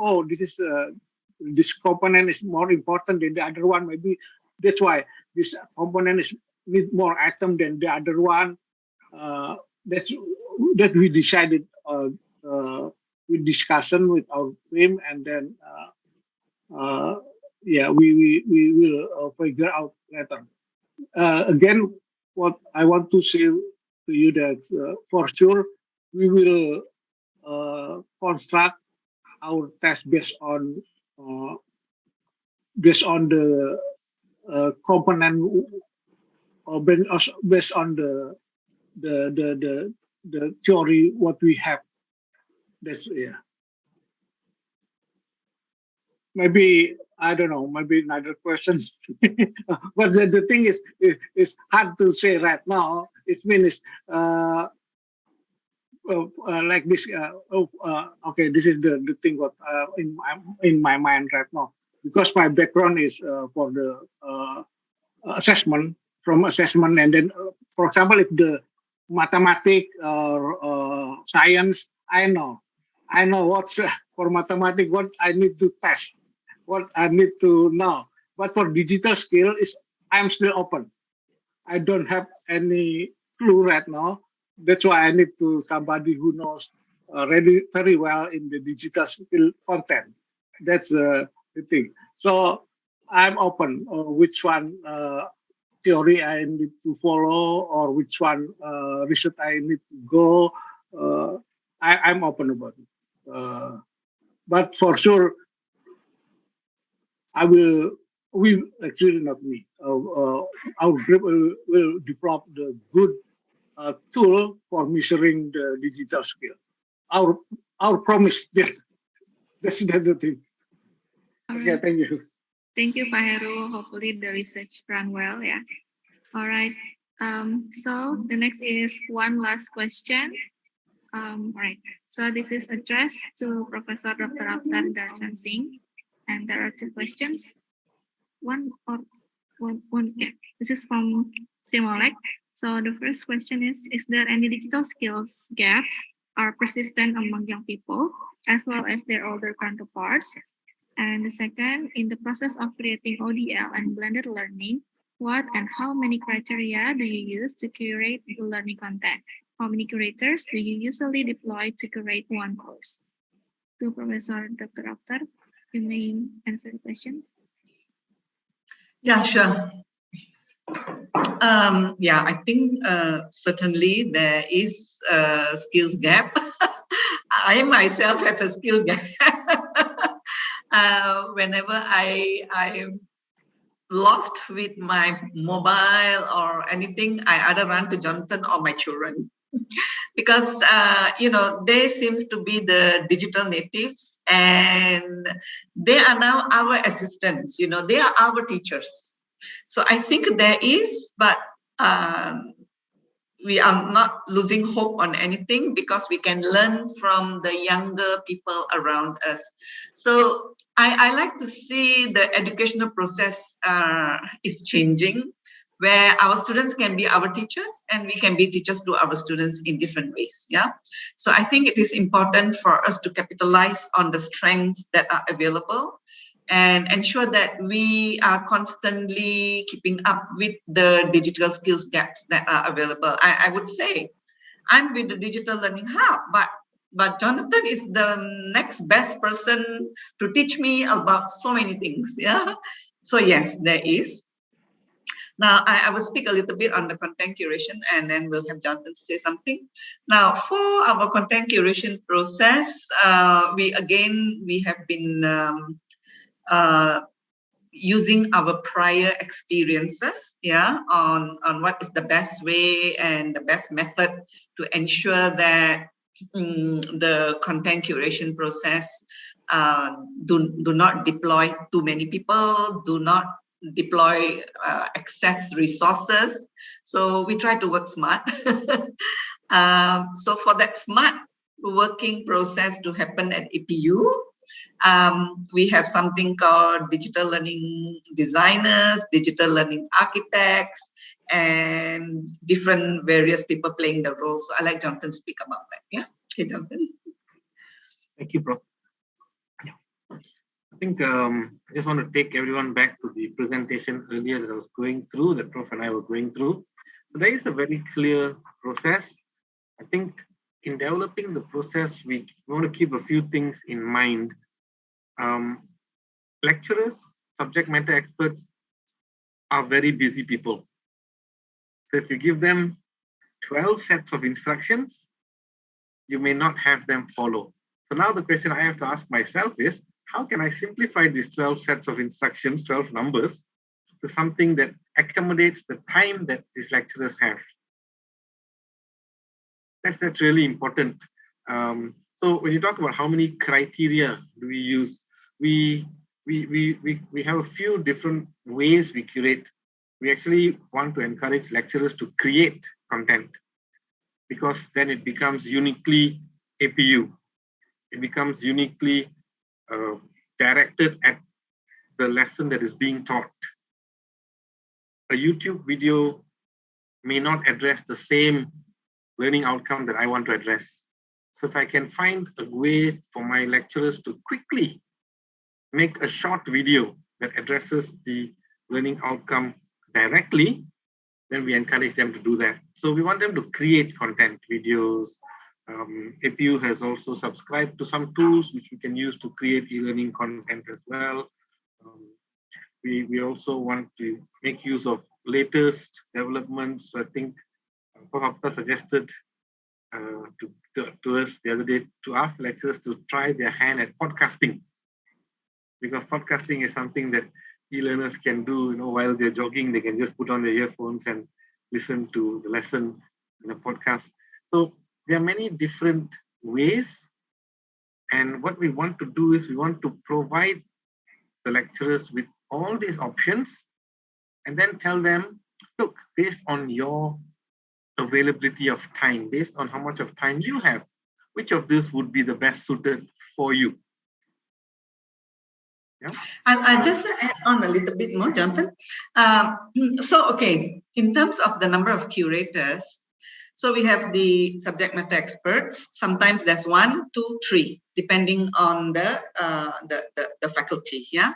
this component is more important than the other one, maybe that's why this component is need more atom than the other one. That's that we decided with discussion with our team, and then we will figure out later. Again, what I want to say to you that for sure we will construct our test based on the component, or based on the theory what we have. That's Maybe I don't know. Maybe another question. But the thing is, it's hard to say right now. It means like this. Okay, this is the thing what in my mind right now, because my background is for the assessment, and then for example, if the mathematics or science, I know what's for mathematics, what I need to test, what I need to know. But for digital skill, I'm still open. I don't have any clue right now. That's why I need to somebody who knows very well in the digital skill content. That's the thing. So I'm open. Which one theory I need to follow, or which one research I need to go. I'm open about it. But for sure, actually not me. Our group will develop the good tool for measuring the digital skill. Our promise. Yes, that's the thing. Okay, thank you. Thank you, Pak Heru. Hopefully the research run well. Yeah. All right. So the next is one last question. All right. So this is addressed to Professor Dr. Aturan Webinar, and there are two questions. One. Yeah. This is from Simolek. So the first question is there any digital skills gaps are persistent among young people as well as their older counterparts? And the second, in the process of creating ODL and blended learning, what and how many criteria do you use to curate the learning content? How many curators do you usually deploy to curate one course? To Professor Dr. Akhtar, you may answer the questions. Yeah, sure. I think certainly there is a skills gap. I myself have a skill gap. Whenever I'm lost with my mobile or anything, I either run to Jonathan or my children. Because they seems to be the digital natives, and they are now our assistants. They are our teachers. So I think there is, but we are not losing hope on anything, because we can learn from the younger people around us. So I like to see the educational process is changing, where our students can be our teachers and we can be teachers to our students in different ways. Yeah. So I think it is important for us to capitalize on the strengths that are available and ensure that we are constantly keeping up with the digital skills gaps that are available. I would say I'm with the Digital Learning Hub, but Jonathan is the next best person to teach me about so many things. Yeah. So yes, there is. Now, I will speak a little bit on the content curation, and then we'll have Jonathan say something. Now, for our content curation process, we have been using our prior experiences, on what is the best way and the best method to ensure that the content curation process do not deploy too many people, do not deploy excess resources. So we try to work smart. So for that smart working process to happen at APU, we have something called digital learning designers, digital learning architects, and different various people playing the role. So I like Jonathan to speak about that. Yeah, okay, Jonathan. Thank you, Prof. I think I just want to take everyone back to the presentation earlier that I was going through, that Prof and I were going through. So there is a very clear process. I think in developing the process, we want to keep a few things in mind. Lecturers, subject matter experts are very busy people. So if you give them 12 sets of instructions, you may not have them follow. So now the question I have to ask myself is, how can I simplify these 12 sets of instructions, 12 numbers, to something that accommodates the time that these lecturers have? That's really important. So when you talk about how many criteria do we use, we have a few different ways we curate. We actually want to encourage lecturers to create content, because then it becomes uniquely APU. It becomes uniquely directed at the lesson that is being taught. A YouTube video may not address the same learning outcome that I want to address. So if I can find a way for my lecturers to quickly make a short video that addresses the learning outcome directly, then we encourage them to do that. So we want them to create content, videos. APU has also subscribed to some tools which we can use to create e-learning content as well. We also want to make use of latest developments. I think Prof. suggested to us the other day to ask the lecturers to try their hand at podcasting, because podcasting is something that e-learners can do. While they're jogging, they can just put on their earphones and listen to the lesson in a podcast. So there are many different ways, and what we want to do is we want to provide the lecturers with all these options, and then tell them, look, based on your availability of time, based on how much of time you have, which of this would be the best suited for you? Yeah. I'll just add on a little bit more, Jonathan. Okay, in terms of the number of curators, so we have the subject matter experts. Sometimes there's 1, 2, 3, depending on the faculty. Yeah.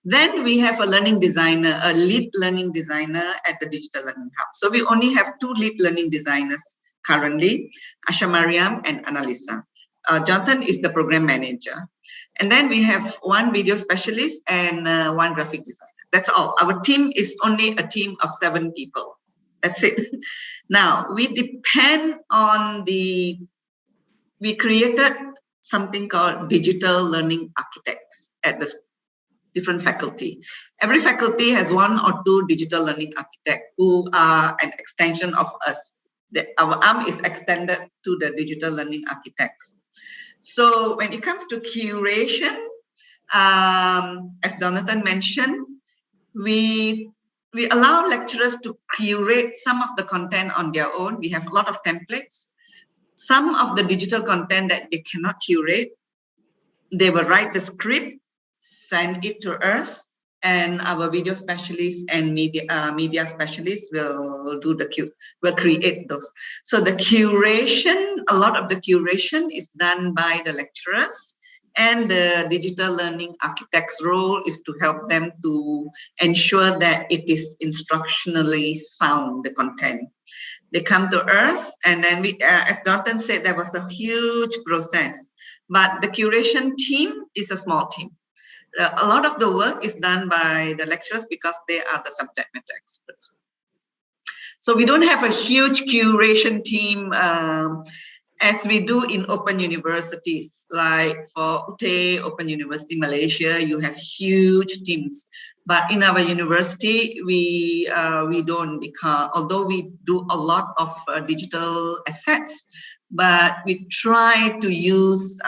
Then we have a learning designer, a lead learning designer at the Digital Learning Hub. So we only have 2 lead learning designers currently, Asha Mariam and Annalisa. Jonathan is the program manager. And then we have 1 video specialist and 1 graphic designer. That's all. Our team is only a team of 7 people. That's it. Now, we depend on we created something called digital learning architects at the different faculty. Every faculty has 1 or 2 digital learning architects who are an extension of us. Our arm is extended to the digital learning architects. So when it comes to curation, as Jonathan mentioned, we allow lecturers to curate some of the content on their own. We have a lot of templates. Some of the digital content that they cannot curate, they will write the script, send it to us, and our video specialists and media specialists will create those. So the curation, a lot of the curation is done by the lecturers, and the digital learning architect's role is to help them to ensure that it is instructionally sound, the content. They come to us, and then we, as Jonathan said, there was a huge process, but the curation team is a small team. A lot of the work is done by the lecturers because they are the subject matter experts. So we don't have a huge curation team as we do in open universities. Like for UT, Open University Malaysia, you have huge teams. But in our university, we don't, because although we do a lot of digital assets, but we try to use,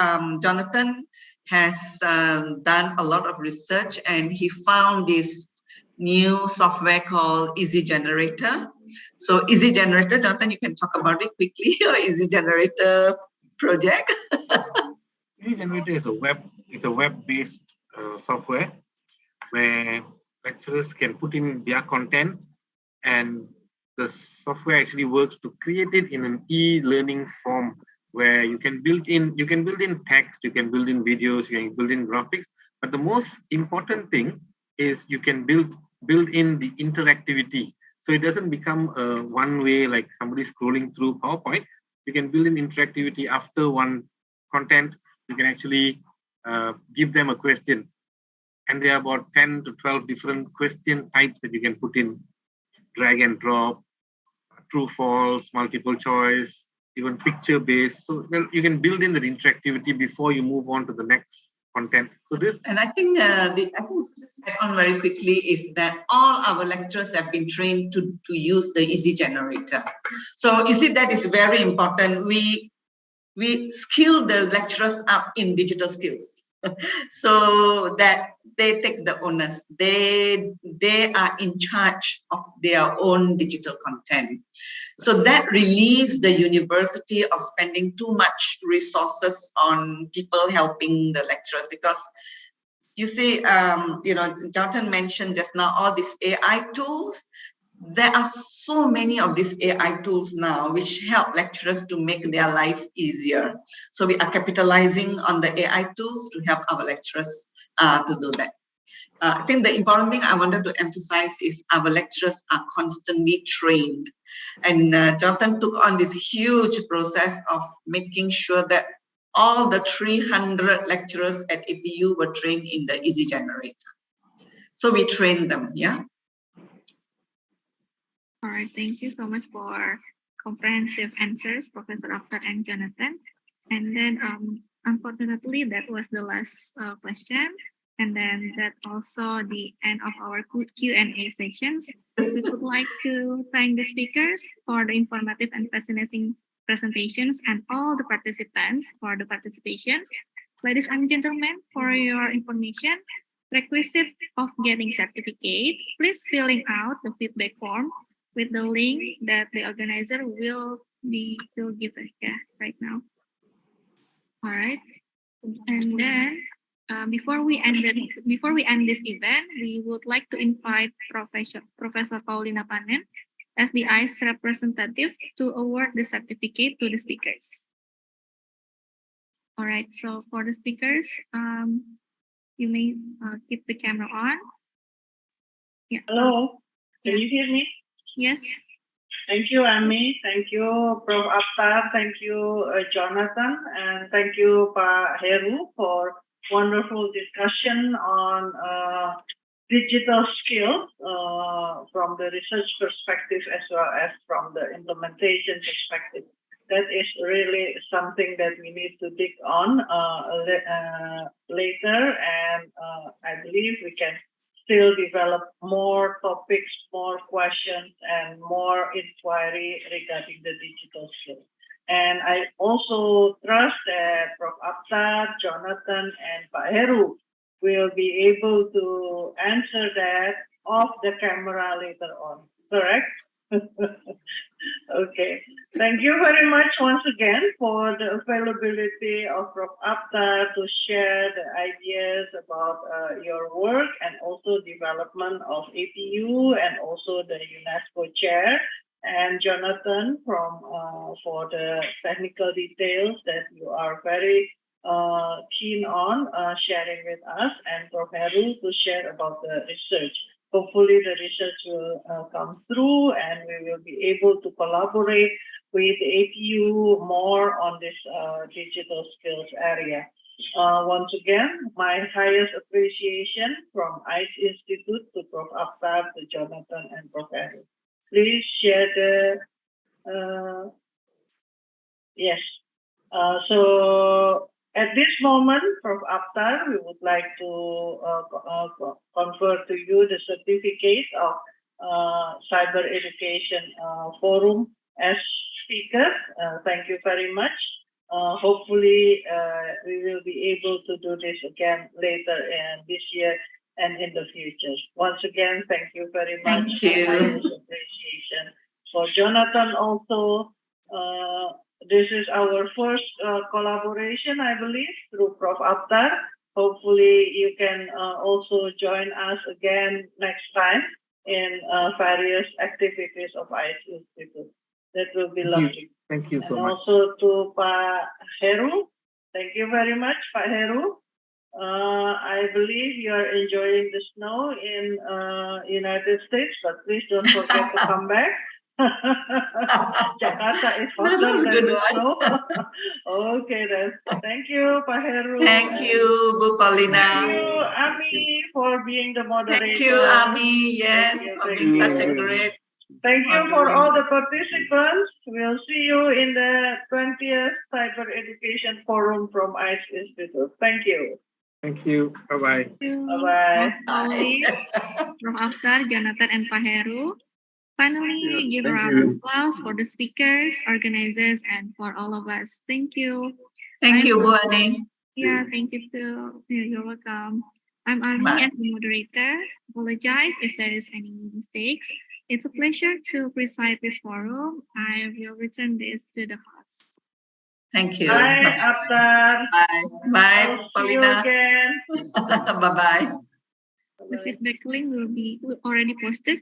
Jonathan has done a lot of research, and he found this new software called Easy Generator. So Easy Generator, Jonathan, you can talk about it quickly, or Easy Generator project. Easy Generator is a web-based software where lecturers can put in their content, and the software actually works to create it in an e-learning form, where you can build in text, you can build in videos, you can build in graphics. But the most important thing is you can build in the interactivity. So it doesn't become one way, like somebody scrolling through PowerPoint, you can build in interactivity after one content. You can actually give them a question. And there are about 10 to 12 different question types that you can put in. Drag and drop, true, false, multiple choice, even picture-based. So you can build in the interactivity before you move on to the next content. So this, and I think just on very quickly is that all our lecturers have been trained to use the Easy Generator. So you see that is very important. We skill the lecturers up in digital skills so that they take the onus. They are in charge of their own digital content. So that relieves the university of spending too much resources on people helping the lecturers, because you see, Jonathan mentioned just now all these AI tools. There are so many of these AI tools now which help lecturers to make their life easier. So we are capitalizing on the AI tools to help our lecturers to do that. I think the important thing I wanted to emphasize is our lecturers are constantly trained. And Jonathan took on this huge process of making sure that all the 300 lecturers at APU were trained in the Easy Generator. So we trained them, yeah. All right, thank you so much for comprehensive answers, Professor Akhtar and Jonathan. And then, unfortunately, that was the last question. And then that also the end of our Q&A sessions. We would like to thank the speakers for the informative and fascinating presentations and all the participants for the participation. Ladies and gentlemen, for your information, requisite of getting certificate, please filling out the feedback form with the link that the organizer will give us right now. All right, and then before we end this event, we would like to invite Professor Paulina Panen as the ICE representative to award the certificate to the speakers. All right, so for the speakers, you may keep the camera on. Yeah. Hello, can you hear me? Yes. Thank you, Ami. Thank you, Prof. Akhtar. Thank you, Jonathan. And thank you, Pak Heru, for wonderful discussion on digital skills from the research perspective as well as from the implementation perspective. That is really something that we need to dig on later, and I believe we can still develop more topics, more questions, and more inquiry regarding the digital skills. And I also trust that Prof. Akhtar, Jonathan, and Pak Heru will be able to answer that off the camera later on, correct? Okay. Thank you very much once again for the availability of Prof. Akhtar to share the ideas about your work and also development of APU and also the UNESCO chair, and Jonathan for the technical details that you are very keen on sharing with us, and Prof. Heru to share about the research. Hopefully the research will come through and we will be able to collaborate with APU more on this digital skills area. Once again, my highest appreciation from ICE Institute to Prof. Akhtar, to Jonathan, and Prof. Heru. Please share the, yes. So at this moment, Prof. Akhtar, we would like to confer to you the certificate of Cyber Education Forum as speaker. Thank you very much. Hopefully, we will be able to do this again later in this year and in the future. Once again, thank you very much. Thank you. Appreciation. For Jonathan also, this is our first collaboration, I believe, through Prof. Akhtar. Hopefully, you can also join us again next time in various activities of ICE Institute. That will be lovely. Thank you so and much. Also to Pak Heru. Thank you very much, Pak Heru. I believe you are enjoying the snow in United States, but please don't forget to come back. Jakarta is That hotter was a than good the one. snow. Okay, then. Thank you, Pak Heru. Thank you, Bu Paulina. Thank you, Ami, for being the moderator. Thank you, Ami. Yes, Thank you, for thank being you. such a great. Thank you for doing all it. the participants. We'll see you in the 20th Cyber Education Forum from ICE Institute. Thank you. Thank you. Bye-bye. Bye-bye. Pauli, Prof. Aftar, Jonathan, and Pak Heru. Finally, Yeah, give a thank round of you. applause for the speakers, organizers, and for all of us. Thank you. Thank you, Bu Ani. Yeah, thank you too. You're welcome. I'm Army Bye. as the moderator. Apologize if there is any mistakes. It's a pleasure to preside this forum. I will return this to the host. Thank you. Bye, Aftar. Bye. Bye, I'll see you Paulina. again. Bye-bye. The feedback link will be already posted